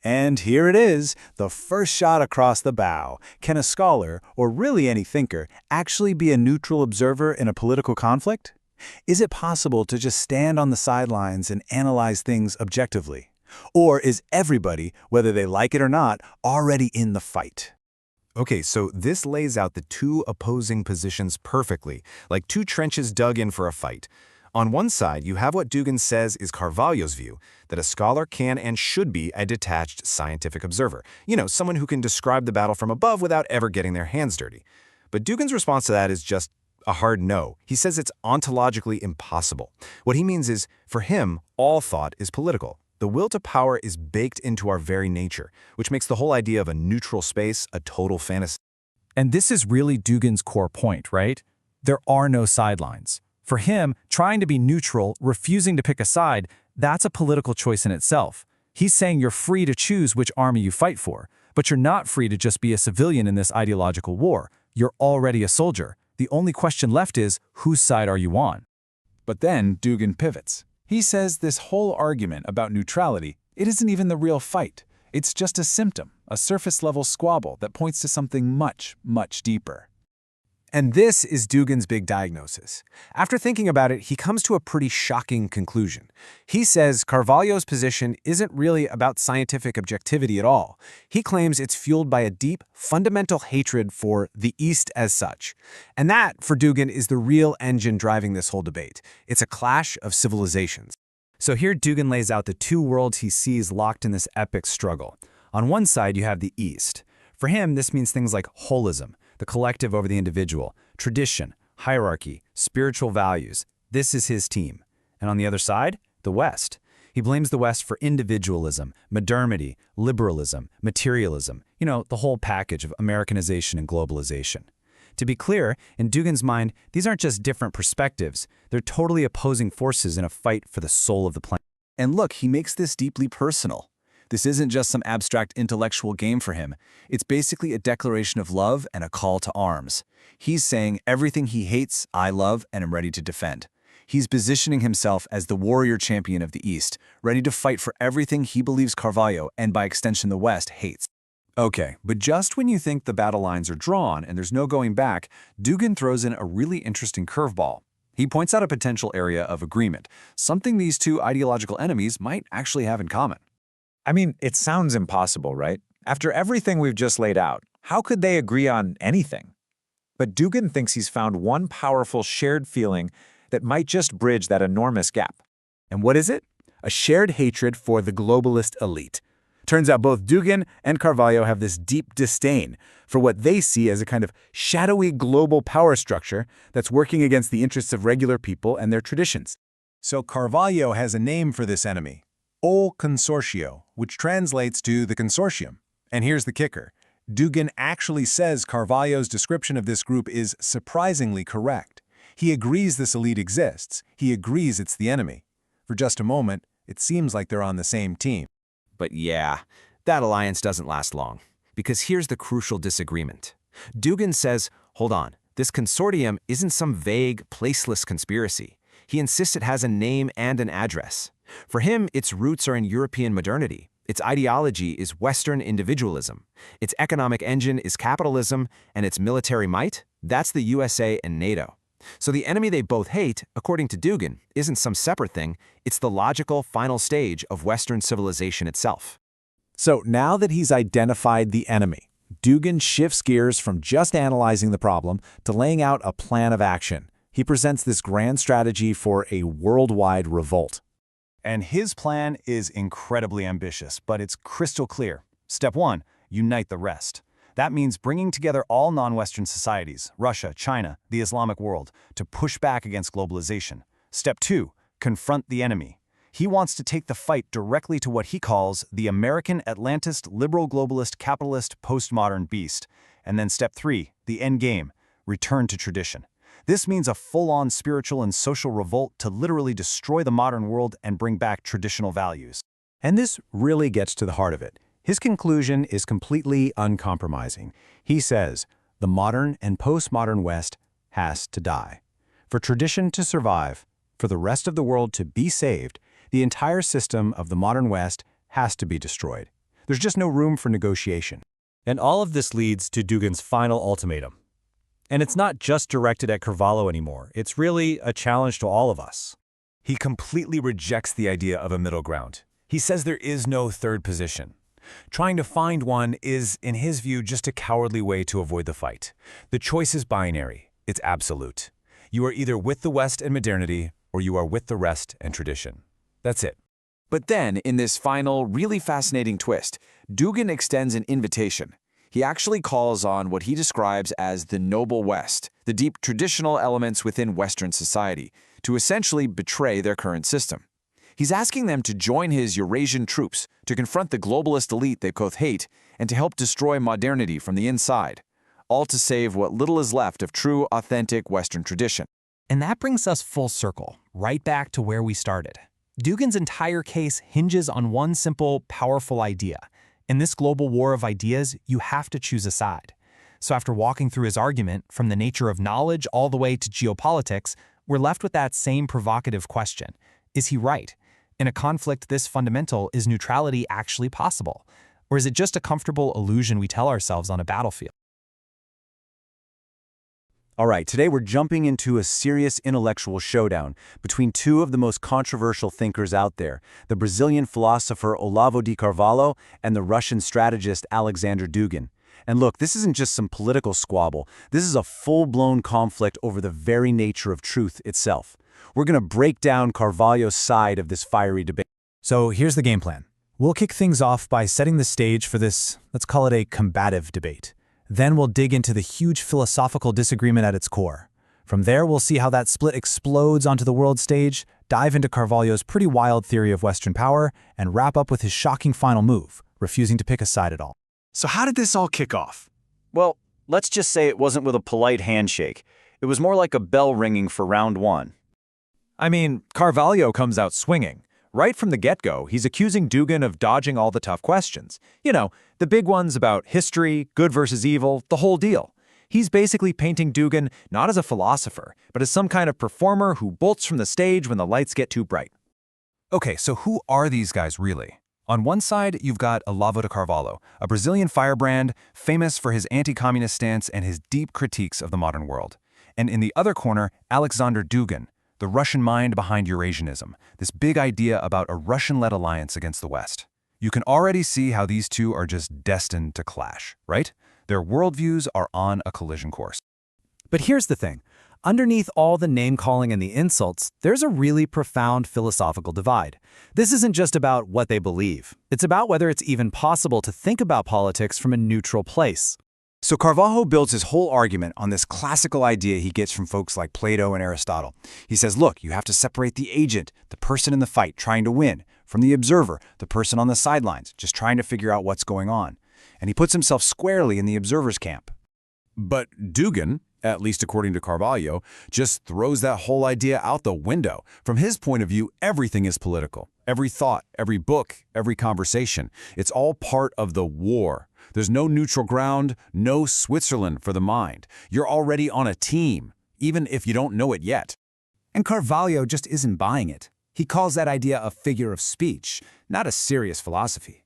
And here it is, the first shot across the bow. Can a scholar, or really any thinker, actually be a neutral observer in a political conflict? Is it possible to just stand on the sidelines and analyze things objectively? Or is everybody, whether they like it or not, already in the fight? Okay, so this lays out the two opposing positions perfectly, like two trenches dug in for a fight. On one side, you have what Duguin says is Carvalho's view, that a scholar can and should be a detached scientific observer. You know, someone who can describe the battle from above without ever getting their hands dirty. But Dugin's response to that is just a hard no. He says it's ontologically impossible. What he means is, for him, all thought is political. The will to power is baked into our very nature, which makes the whole idea of a neutral space a total fantasy. And this is really Dugin's core point, right? There are no sidelines. For him, trying to be neutral, refusing to pick a side, that's a political choice in itself. He's saying you're free to choose which army you fight for, but you're not free to just be a civilian in this ideological war. You're already a soldier. The only question left is, whose side are you on? But then Duguin pivots. He says this whole argument about neutrality, it isn't even the real fight. It's just a symptom, a surface-level squabble that points to something much, much deeper. And this is Dugin's big diagnosis. After thinking about it, he comes to a pretty shocking conclusion. He says Carvalho's position isn't really about scientific objectivity at all. He claims it's fueled by a deep, fundamental hatred for the East as such. And that, for Duguin, is the real engine driving this whole debate. It's a clash of civilizations. So here Duguin lays out the two worlds he sees locked in this epic struggle. On one side, you have the East. For him, this means things like holism, the collective over the individual, tradition, hierarchy, spiritual values. This is his team. And on the other side, the West. He blames the West for individualism, modernity, liberalism, materialism, you know, the whole package of Americanization and globalization. To be clear, in Dugin's mind, these aren't just different perspectives. They're totally opposing forces in a fight for the soul of the planet. And look, he makes this deeply personal. This isn't just some abstract intellectual game for him. It's basically a declaration of love and a call to arms. He's saying everything he hates, I love and am ready to defend. He's positioning himself as the warrior champion of the East, ready to fight for everything he believes Carvalho, and by extension the West, hates. Okay, but just when you think the battle lines are drawn and there's no going back, Duguin throws in a really interesting curveball. He points out a potential area of agreement, something these two ideological enemies might actually have in common. I mean, it sounds impossible, right? After everything we've just laid out, how could they agree on anything? But Duguin thinks he's found one powerful shared feeling that might just bridge that enormous gap. And what is it? A shared hatred for the globalist elite. Turns out both Duguin and Carvalho have this deep disdain for what they see as a kind of shadowy global power structure that's working against the interests of regular people and their traditions. So Carvalho has a name for this enemy. Ol Consortio, which translates to the consortium. And here's the kicker. Duguin actually says Carvalho's description of this group is surprisingly correct. He agrees this elite exists. He agrees it's the enemy. For just a moment, it seems like they're on the same team. But yeah, that alliance doesn't last long. Because here's the crucial disagreement. Duguin says, hold on, this consortium isn't some vague, placeless conspiracy. He insists it has a name and an address. For him, its roots are in European modernity. Its ideology is Western individualism. Its economic engine is capitalism, and its military might, that's the USA and NATO. So the enemy they both hate, according to Duguin, isn't some separate thing, it's the logical final stage of Western civilization itself. So now that he's identified the enemy, Duguin shifts gears from just analyzing the problem to laying out a plan of action. He presents this grand strategy for a worldwide revolt. And his plan is incredibly ambitious, but it's crystal clear. Step 1, unite the rest. That means bringing together all non-Western societies, Russia, China, the Islamic world, to push back against globalization. Step 2, confront the enemy. He wants to take the fight directly to what he calls the American Atlantist liberal globalist capitalist postmodern beast. And then step 3, the end game, return to tradition. This means a full-on spiritual and social revolt to literally destroy the modern world and bring back traditional values. And this really gets to the heart of it. His conclusion is completely uncompromising. He says, the modern and postmodern West has to die. For tradition to survive, for the rest of the world to be saved, the entire system of the modern West has to be destroyed. There's just no room for negotiation. And all of this leads to Dugin's final ultimatum. And it's not just directed at Carvalho anymore. It's really a challenge to all of us. He completely rejects the idea of a middle ground. He says there is no third position. Trying to find one is, in his view, just a cowardly way to avoid the fight. The choice is binary. It's absolute. You are either with the West and modernity, or you are with the rest and tradition. That's it. But then, in this final, really fascinating twist, Duguin extends an invitation. He actually calls on what he describes as the noble West, the deep traditional elements within Western society, to essentially betray their current system. He's asking them to join his Eurasian troops, to confront the globalist elite they both hate, and to help destroy modernity from the inside, all to save what little is left of true, authentic Western tradition. And that brings us full circle, right back to where we started. Dugin's entire case hinges on one simple, powerful idea. In this global war of ideas, you have to choose a side. So after walking through his argument, from the nature of knowledge all the way to geopolitics, we're left with that same provocative question. Is he right? In a conflict this fundamental, is neutrality actually possible? Or is it just a comfortable illusion we tell ourselves on a battlefield? All right, today we're jumping into a serious intellectual showdown between two of the most controversial thinkers out there, the Brazilian philosopher Olavo de Carvalho and the Russian strategist Alexander Duguin. And look, this isn't just some political squabble. This is a full-blown conflict over the very nature of truth itself. We're going to break down Carvalho's side of this fiery debate. So here's the game plan. We'll kick things off by setting the stage for this, let's call it a combative debate. Then we'll dig into the huge philosophical disagreement at its core. From there, we'll see how that split explodes onto the world stage, dive into Carvalho's pretty wild theory of Western power, and wrap up with his shocking final move, refusing to pick a side at all. So how did this all kick off? Well, let's just say it wasn't with a polite handshake. It was more like a bell ringing for round one. I mean, Carvalho comes out swinging. Right from the get-go, he's accusing Duguin of dodging all the tough questions. You know, the big ones about history, good versus evil, the whole deal. He's basically painting Duguin not as a philosopher, but as some kind of performer who bolts from the stage when the lights get too bright. Okay, so who are these guys really? On one side, you've got Olavo de Carvalho, a Brazilian firebrand famous for his anti-communist stance and his deep critiques of the modern world. And in the other corner, Alexander Duguin, the Russian mind behind Eurasianism, this big idea about a Russian-led alliance against the West. You can already see how these two are just destined to clash, right? Their worldviews are on a collision course. But here's the thing. Underneath all the name-calling and the insults, there's a really profound philosophical divide. This isn't just about what they believe. It's about whether it's even possible to think about politics from a neutral place. So Carvalho builds his whole argument on this classical idea he gets from folks like Plato and Aristotle. He says, look, you have to separate the agent, the person in the fight trying to win, from the observer, the person on the sidelines, just trying to figure out what's going on. And he puts himself squarely in the observer's camp. But Duguin, at least according to Carvalho, just throws that whole idea out the window. From his point of view, everything is political. Every thought, every book, every conversation. It's all part of the war. There's no neutral ground, no Switzerland for the mind. You're already on a team, even if you don't know it yet. And Carvalho just isn't buying it. He calls that idea a figure of speech, not a serious philosophy.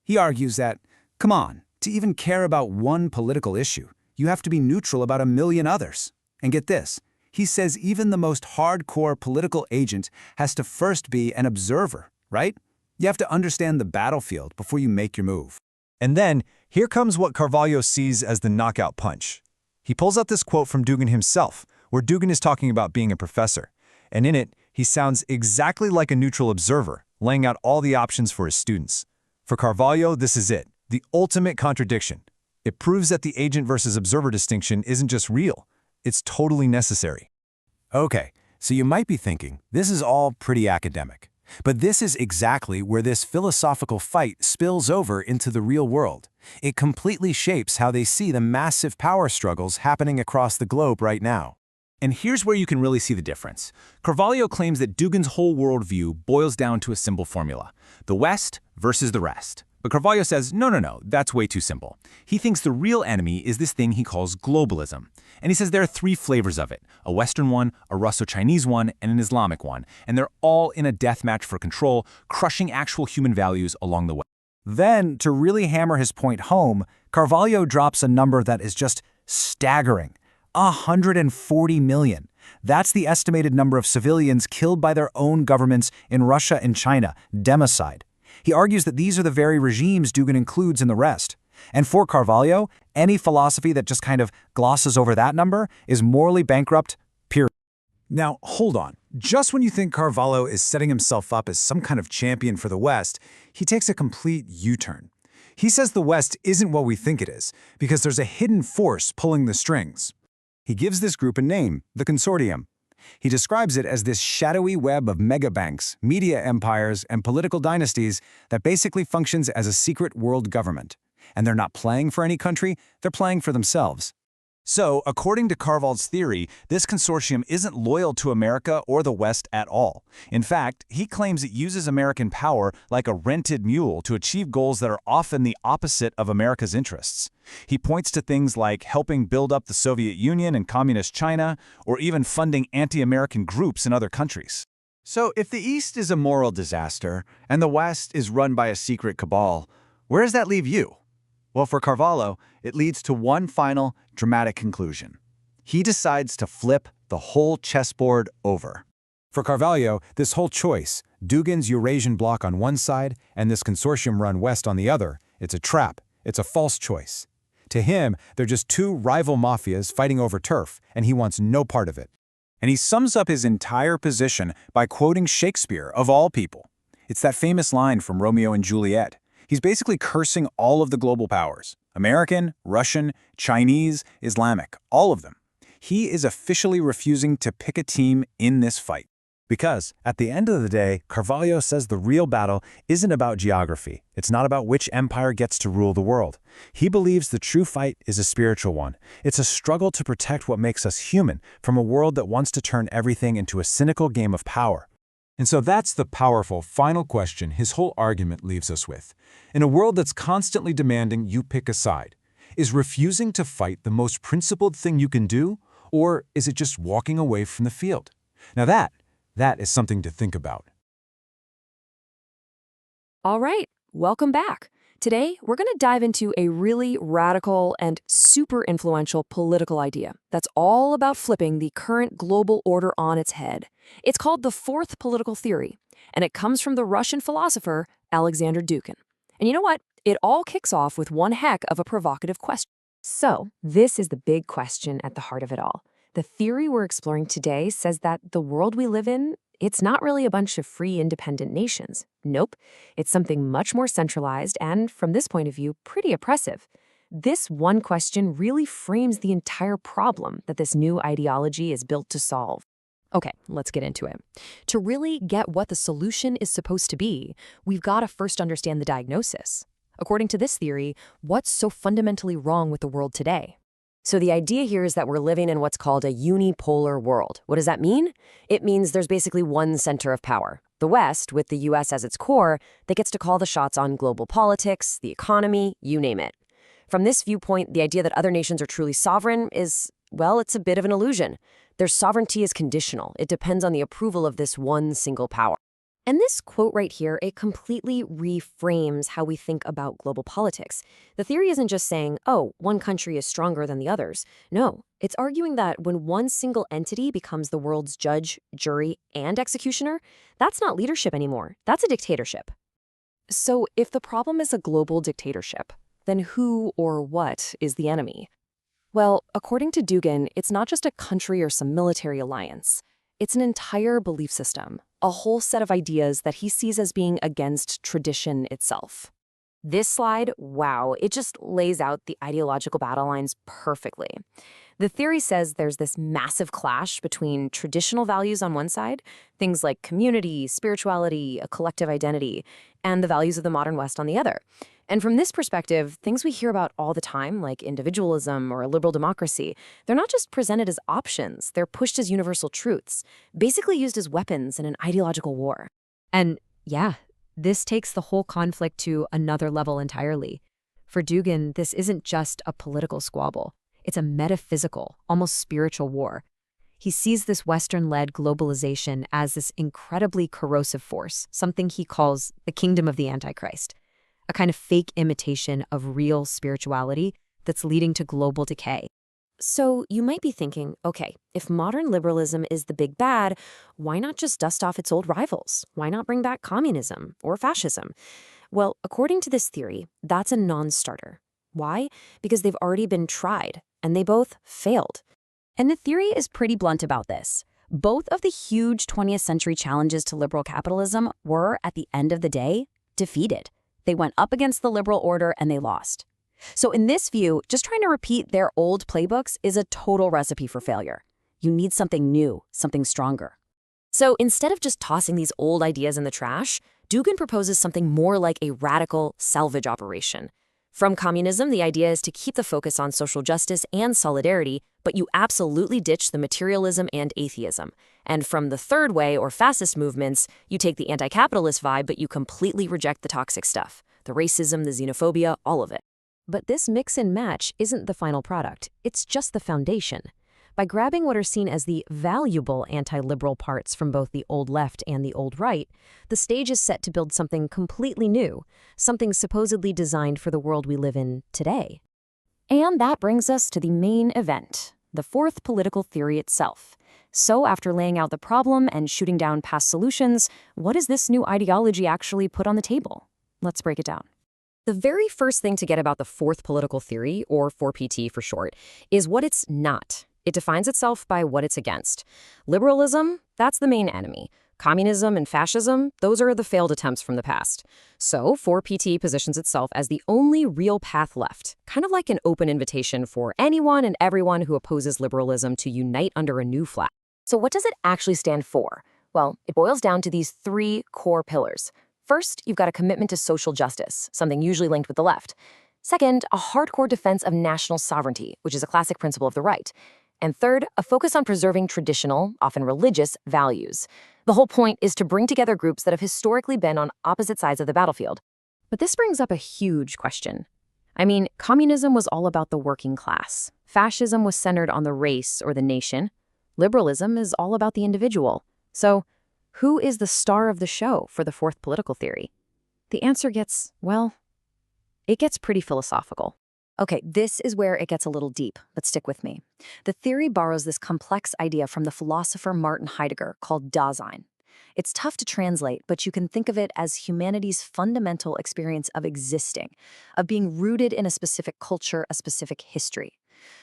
He argues that, come on, to even care about one political issue, you have to be neutral about a million others. And get this, he says even the most hardcore political agent has to first be an observer, right? You have to understand the battlefield before you make your move. And then, here comes what Carvalho sees as the knockout punch. He pulls out this quote from Duguin himself, where Duguin is talking about being a professor. And in it, he sounds exactly like a neutral observer, laying out all the options for his students. For Carvalho, this is it, the ultimate contradiction. It proves that the agent versus observer distinction isn't just real, it's totally necessary. Okay, so you might be thinking, this is all pretty academic. But this is exactly where this philosophical fight spills over into the real world. It completely shapes how they see the massive power struggles happening across the globe right now. And here's where you can really see the difference. Carvalho claims that Dugin's whole worldview boils down to a simple formula: the West versus the rest. But Carvalho says, no, that's way too simple. He thinks the real enemy is this thing he calls globalism. And he says there are three flavors of it: a Western one, a Russo-Chinese one, and an Islamic one. And they're all in a death match for control, crushing actual human values along the way. Then, to really hammer his point home, Carvalho drops a number that is just staggering: 140 million. That's the estimated number of civilians killed by their own governments in Russia and China, democide. He argues that these are the very regimes Duguin includes in the rest. And for Carvalho, any philosophy that just kind of glosses over that number is morally bankrupt, period. Now, hold on. Just when you think Carvalho is setting himself up as some kind of champion for the West, he takes a complete U-turn. He says the West isn't what we think it is, because there's a hidden force pulling the strings. He gives this group a name, the Consortium. He describes it as this shadowy web of megabanks, media empires, and political dynasties that basically functions as a secret world government. And they're not playing for any country, they're playing for themselves. So, according to Carvalho's theory, this consortium isn't loyal to America or the West at all. In fact, he claims it uses American power like a rented mule to achieve goals that are often the opposite of America's interests. He points to things like helping build up the Soviet Union and Communist China, or even funding anti-American groups in other countries. So if the East is a moral disaster and the West is run by a secret cabal, where does that leave you? Well, for Carvalho, it leads to one final, dramatic conclusion. He decides to flip the whole chessboard over. For Carvalho, this whole choice, Dugin's Eurasian bloc on one side and this consortium run west on the other, it's a trap. It's a false choice. To him, they're just two rival mafias fighting over turf, and he wants no part of it. And he sums up his entire position by quoting Shakespeare, of all people. It's that famous line from Romeo and Juliet. He's basically cursing all of the global powers: American, Russian, Chinese, Islamic, all of them. He is officially refusing to pick a team in this fight. Because, at the end of the day, Carvalho says the real battle isn't about geography. It's not about which empire gets to rule the world. He believes the true fight is a spiritual one. It's a struggle to protect what makes us human from a world that wants to turn everything into a cynical game of power. And so that's the powerful final question his whole argument leaves us with. In a world that's constantly demanding you pick a side, is refusing to fight the most principled thing you can do, or is it just walking away from the field? Now that is something to think about. All right, welcome back. Today, we're going to dive into a really radical and super influential political idea that's all about flipping the current global order on its head. It's called the fourth political theory, and it comes from the Russian philosopher Alexander Duguin. And you know what? It all kicks off with one heck of a provocative question. So, this is the big question at the heart of it all. The theory we're exploring today says that the world we live in, it's not really a bunch of free, independent nations. Nope, it's something much more centralized and, from this point of view, pretty oppressive. This one question really frames the entire problem that this new ideology is built to solve. Okay, let's get into it. To really get what the solution is supposed to be, we've got to first understand the diagnosis. According to this theory, what's so fundamentally wrong with the world today? So the idea here is that we're living in what's called a unipolar world. What does that mean? It means there's basically one center of power. The West, with the US as its core, that gets to call the shots on global politics, the economy, you name it. From this viewpoint, the idea that other nations are truly sovereign is, well, it's a bit of an illusion. Their sovereignty is conditional. It depends on the approval of this one single power. And this quote right here, it completely reframes how we think about global politics. The theory isn't just saying, oh, one country is stronger than the others. No, it's arguing that when one single entity becomes the world's judge, jury, and executioner, that's not leadership anymore. That's a dictatorship. So if the problem is a global dictatorship, then who or what is the enemy? Well, according to Duguin, it's not just a country or some military alliance. It's an entire belief system, a whole set of ideas that he sees as being against tradition itself. This slide, wow, it just lays out the ideological battle lines perfectly. The theory says there's this massive clash between traditional values on one side, things like community, spirituality, a collective identity, and the values of the modern West on the other. And from this perspective, things we hear about all the time, like individualism or a liberal democracy, they're not just presented as options, they're pushed as universal truths, basically used as weapons in an ideological war. And yeah, this takes the whole conflict to another level entirely. For Duguin, this isn't just a political squabble. It's a metaphysical, almost spiritual war. He sees this Western-led globalization as this incredibly corrosive force, something he calls the kingdom of the Antichrist, a kind of fake imitation of real spirituality that's leading to global decay. So you might be thinking, okay, if modern liberalism is the big bad, why not just dust off its old rivals? Why not bring back communism or fascism? Well, according to this theory, that's a non-starter. Why? Because they've already been tried, and they both failed. And the theory is pretty blunt about this. Both of the huge 20th century challenges to liberal capitalism were, at the end of the day, defeated. They went up against the liberal order and they lost. So in this view, just trying to repeat their old playbooks is a total recipe for failure. You need something new, something stronger. So instead of just tossing these old ideas in the trash, Duguin proposes something more like a radical salvage operation. From communism, the idea is to keep the focus on social justice and solidarity, but you absolutely ditch the materialism and atheism. And from the third way, or fascist movements, you take the anti-capitalist vibe, but you completely reject the toxic stuff, the racism, the xenophobia, all of it. But this mix and match isn't the final product. It's just the foundation. By grabbing what are seen as the valuable anti-liberal parts from both the old left and the old right, the stage is set to build something completely new, something supposedly designed for the world we live in today. And that brings us to the main event, the fourth political theory itself. So after laying out the problem and shooting down past solutions, what does this new ideology actually put on the table? Let's break it down. The very first thing to get about the fourth political theory, or 4PT for short, is what it's not. It defines itself by what it's against. Liberalism, that's the main enemy. Communism and fascism, those are the failed attempts from the past. So 4PT positions itself as the only real path left, kind of like an open invitation for anyone and everyone who opposes liberalism to unite under a new flag. So what does it actually stand for? Well, it boils down to these three core pillars. First, you've got a commitment to social justice, something usually linked with the left. Second, a hardcore defense of national sovereignty, which is a classic principle of the right. And third, a focus on preserving traditional, often religious, values. The whole point is to bring together groups that have historically been on opposite sides of the battlefield. But this brings up a huge question. I mean, communism was all about the working class. Fascism was centered on the race or the nation. Liberalism is all about the individual. So, who is the star of the show for the fourth political theory? The answer gets, well, it gets pretty philosophical. Okay, this is where it gets a little deep, but stick with me. The theory borrows this complex idea from the philosopher Martin Heidegger called Dasein. It's tough to translate, but you can think of it as humanity's fundamental experience of existing, of being rooted in a specific culture, a specific history.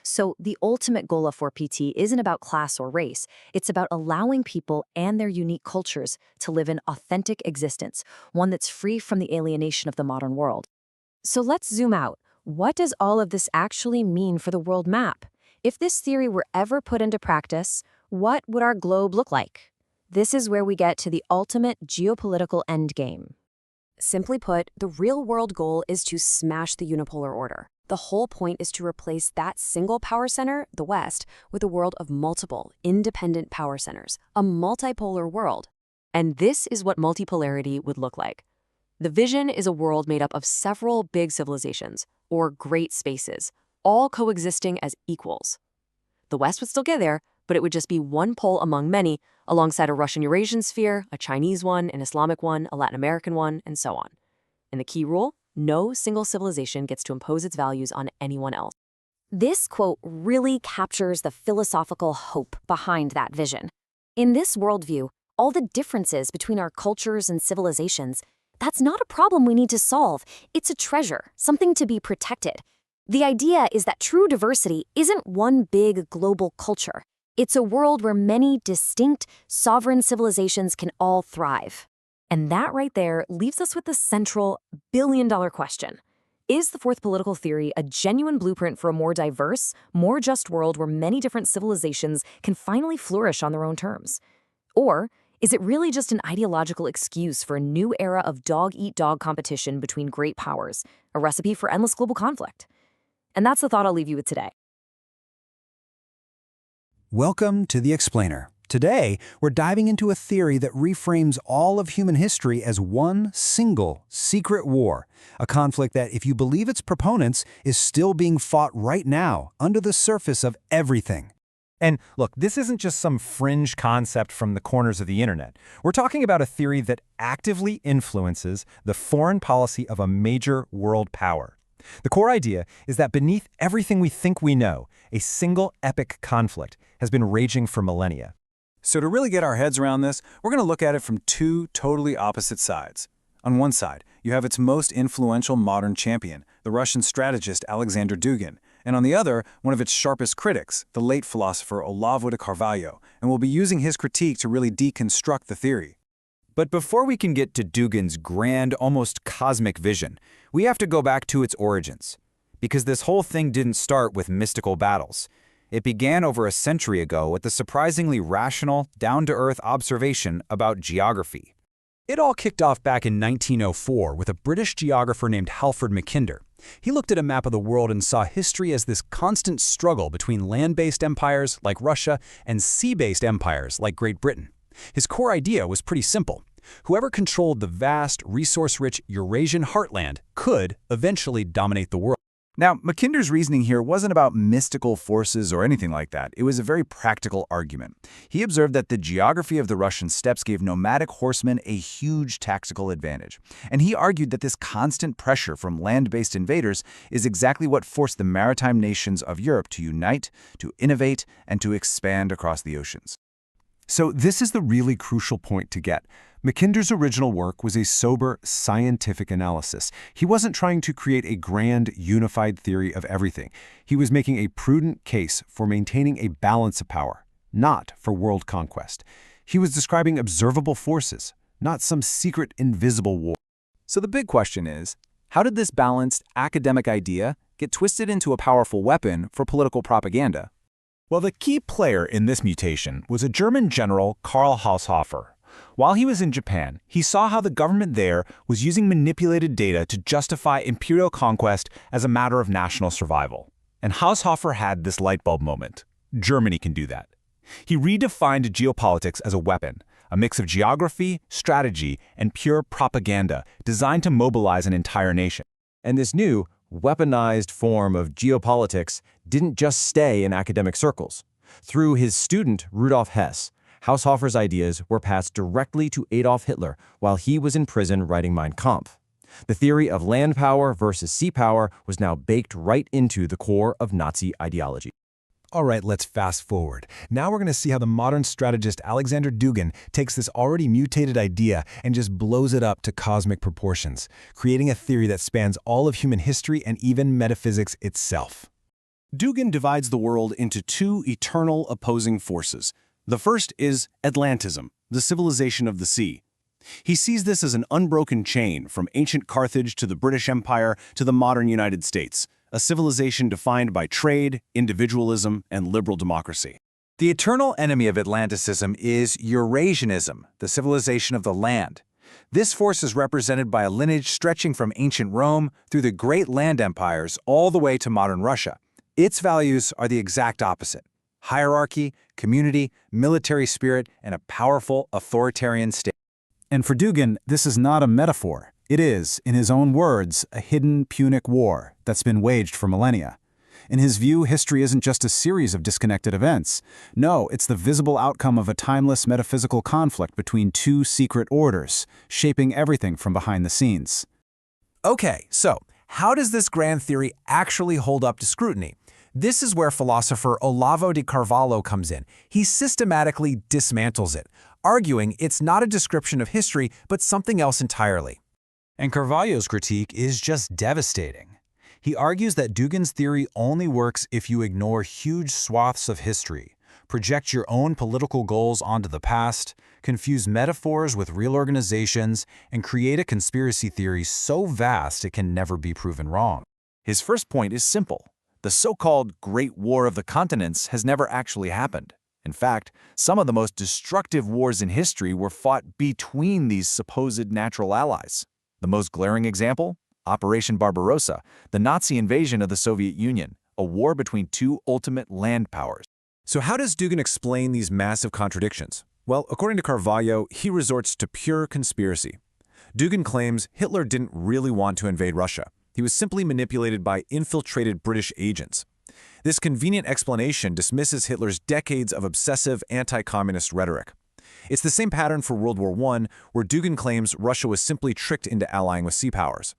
So the ultimate goal of 4PT isn't about class or race. It's about allowing people and their unique cultures to live an authentic existence, one that's free from the alienation of the modern world. So let's zoom out. What does all of this actually mean for the world map? If this theory were ever put into practice, what would our globe look like? This is where we get to the ultimate geopolitical endgame. Simply put, the real-world goal is to smash the unipolar order. The whole point is to replace that single power center, the West, with a world of multiple, independent power centers, a multipolar world. And this is what multipolarity would look like. The vision is a world made up of several big civilizations, or great spaces, all coexisting as equals. The West would still get there, but it would just be one pole among many, alongside a Russian Eurasian sphere, a Chinese one, an Islamic one, a Latin American one, and so on. And the key rule? No single civilization gets to impose its values on anyone else. This quote really captures the philosophical hope behind that vision. In this worldview, all the differences between our cultures and civilizations, that's not a problem we need to solve. It's a treasure, something to be protected. The idea is that true diversity isn't one big global culture. It's a world where many distinct, sovereign civilizations can all thrive. And that right there leaves us with the central billion-dollar question. Is the fourth political theory a genuine blueprint for a more diverse, more just world where many different civilizations can finally flourish on their own terms? Or is it really just an ideological excuse for a new era of dog-eat-dog competition between great powers, a recipe for endless global conflict? And that's the thought I'll leave you with today. Welcome to The Explainer. Today, we're diving into a theory that reframes all of human history as one single, secret war, a conflict that, if you believe its proponents, is still being fought right now, under the surface of everything. And look, this isn't just some fringe concept from the corners of the internet. We're talking about a theory that actively influences the foreign policy of a major world power. The core idea is that beneath everything we think we know, a single epic conflict has been raging for millennia. So to really get our heads around this, we're going to look at it from two totally opposite sides. On one side, you have its most influential modern champion, the Russian strategist Alexander Dugin, and on the other, one of its sharpest critics, the late philosopher Olavo de Carvalho, and we'll be using his critique to really deconstruct the theory. But before we can get to Dugin's grand, almost cosmic vision, we have to go back to its origins. Because this whole thing didn't start with mystical battles. It began over a century ago with a surprisingly rational, down-to-earth observation about geography. It all kicked off back in 1904 with a British geographer named Halford Mackinder. He looked at a map of the world and saw history as this constant struggle between land-based empires like Russia and sea-based empires like Great Britain. His core idea was pretty simple. Whoever controlled the vast, resource-rich Eurasian heartland could eventually dominate the world. Now, Mackinder's reasoning here wasn't about mystical forces or anything like that. It was a very practical argument. He observed that the geography of the Russian steppes gave nomadic horsemen a huge tactical advantage. And he argued that this constant pressure from land-based invaders is exactly what forced the maritime nations of Europe to unite, to innovate, and to expand across the oceans. So this is the really crucial point to get. Mackinder's original work was a sober, scientific analysis. He wasn't trying to create a grand, unified theory of everything. He was making a prudent case for maintaining a balance of power, not for world conquest. He was describing observable forces, not some secret, invisible war. So the big question is, how did this balanced academic idea get twisted into a powerful weapon for political propaganda? Well, the key player in this mutation was a German general, Karl Haushofer. While he was in Japan, he saw how the government there was using manipulated data to justify imperial conquest as a matter of national survival. And Haushofer had this light bulb moment. Germany can do that. He redefined geopolitics as a weapon, a mix of geography, strategy, and pure propaganda designed to mobilize an entire nation. And this new, weaponized form of geopolitics didn't just stay in academic circles. Through his student, Rudolf Hess, Haushofer's ideas were passed directly to Adolf Hitler while he was in prison writing Mein Kampf. The theory of land power versus sea power was now baked right into the core of Nazi ideology. All right, let's fast forward. Now we're going to see how the modern strategist Alexander Dugin takes this already mutated idea and just blows it up to cosmic proportions, creating a theory that spans all of human history and even metaphysics itself. Duguin divides the world into two eternal opposing forces. The first is Atlantism, the civilization of the sea. He sees this as an unbroken chain from ancient Carthage to the British Empire to the modern United States, a civilization defined by trade, individualism, and liberal democracy. The eternal enemy of Atlanticism is Eurasianism, the civilization of the land. This force is represented by a lineage stretching from ancient Rome through the great land empires all the way to modern Russia. Its values are the exact opposite: hierarchy, community, military spirit, and a powerful authoritarian state. And for Duguin, this is not a metaphor. It is, in his own words, a hidden Punic War that's been waged for millennia. In his view, history isn't just a series of disconnected events. No, it's the visible outcome of a timeless metaphysical conflict between two secret orders, shaping everything from behind the scenes. Okay, so how does this grand theory actually hold up to scrutiny? This is where philosopher Olavo de Carvalho comes in. He systematically dismantles it, arguing it's not a description of history, but something else entirely. And Carvalho's critique is just devastating. He argues that Dugin's theory only works if you ignore huge swaths of history, project your own political goals onto the past, confuse metaphors with real organizations, and create a conspiracy theory so vast it can never be proven wrong. His first point is simple. The so-called Great War of the Continents has never actually happened. In fact, some of the most destructive wars in history were fought between these supposed natural allies. The most glaring example? Operation Barbarossa, the Nazi invasion of the Soviet Union, a war between two ultimate land powers. So how does Duguin explain these massive contradictions? Well, according to Carvalho, he resorts to pure conspiracy. Duguin claims Hitler didn't really want to invade Russia. He was simply manipulated by infiltrated British agents. This convenient explanation dismisses Hitler's decades of obsessive anti-communist rhetoric. It's the same pattern for World War I, where Duguin claims Russia was simply tricked into allying with sea powers.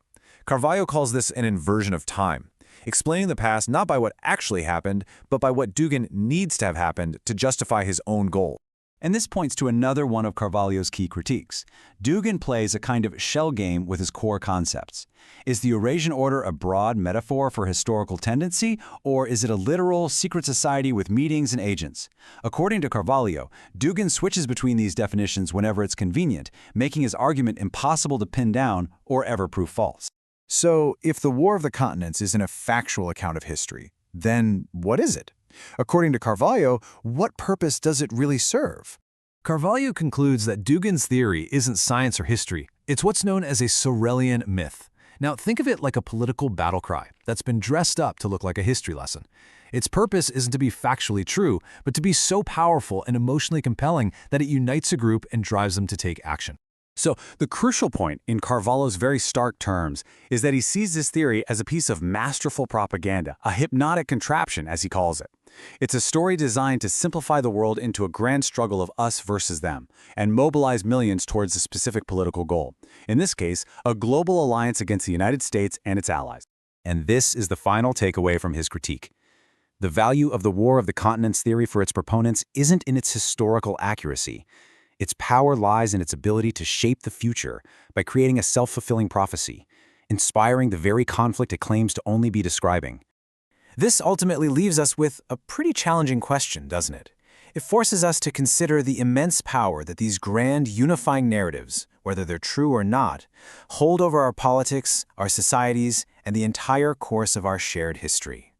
Carvalho calls this an inversion of time, explaining the past not by what actually happened, but by what Duguin needs to have happened to justify his own goal. And this points to another one of Carvalho's key critiques. Duguin plays a kind of shell game with his core concepts. Is the Eurasian order a broad metaphor for historical tendency, or is it a literal secret society with meetings and agents? According to Carvalho, Duguin switches between these definitions whenever it's convenient, making his argument impossible to pin down or ever prove false. So, if the War of the Continents isn't a factual account of history, then what is it? According to Carvalho, what purpose does it really serve? Carvalho concludes that Dugin's theory isn't science or history. It's what's known as a Sorelian myth. Now, think of it like a political battle cry that's been dressed up to look like a history lesson. Its purpose isn't to be factually true, but to be so powerful and emotionally compelling that it unites a group and drives them to take action. So, the crucial point, in Carvalho's very stark terms, is that he sees this theory as a piece of masterful propaganda, a hypnotic contraption, as he calls it. It's a story designed to simplify the world into a grand struggle of us versus them, and mobilize millions towards a specific political goal. In this case, a global alliance against the United States and its allies. And this is the final takeaway from his critique. The value of the War of the Continents theory for its proponents isn't in its historical accuracy. Its power lies in its ability to shape the future by creating a self-fulfilling prophecy, inspiring the very conflict it claims to only be describing. This ultimately leaves us with a pretty challenging question, doesn't it? It forces us to consider the immense power that these grand unifying narratives, whether they're true or not, hold over our politics, our societies, and the entire course of our shared history.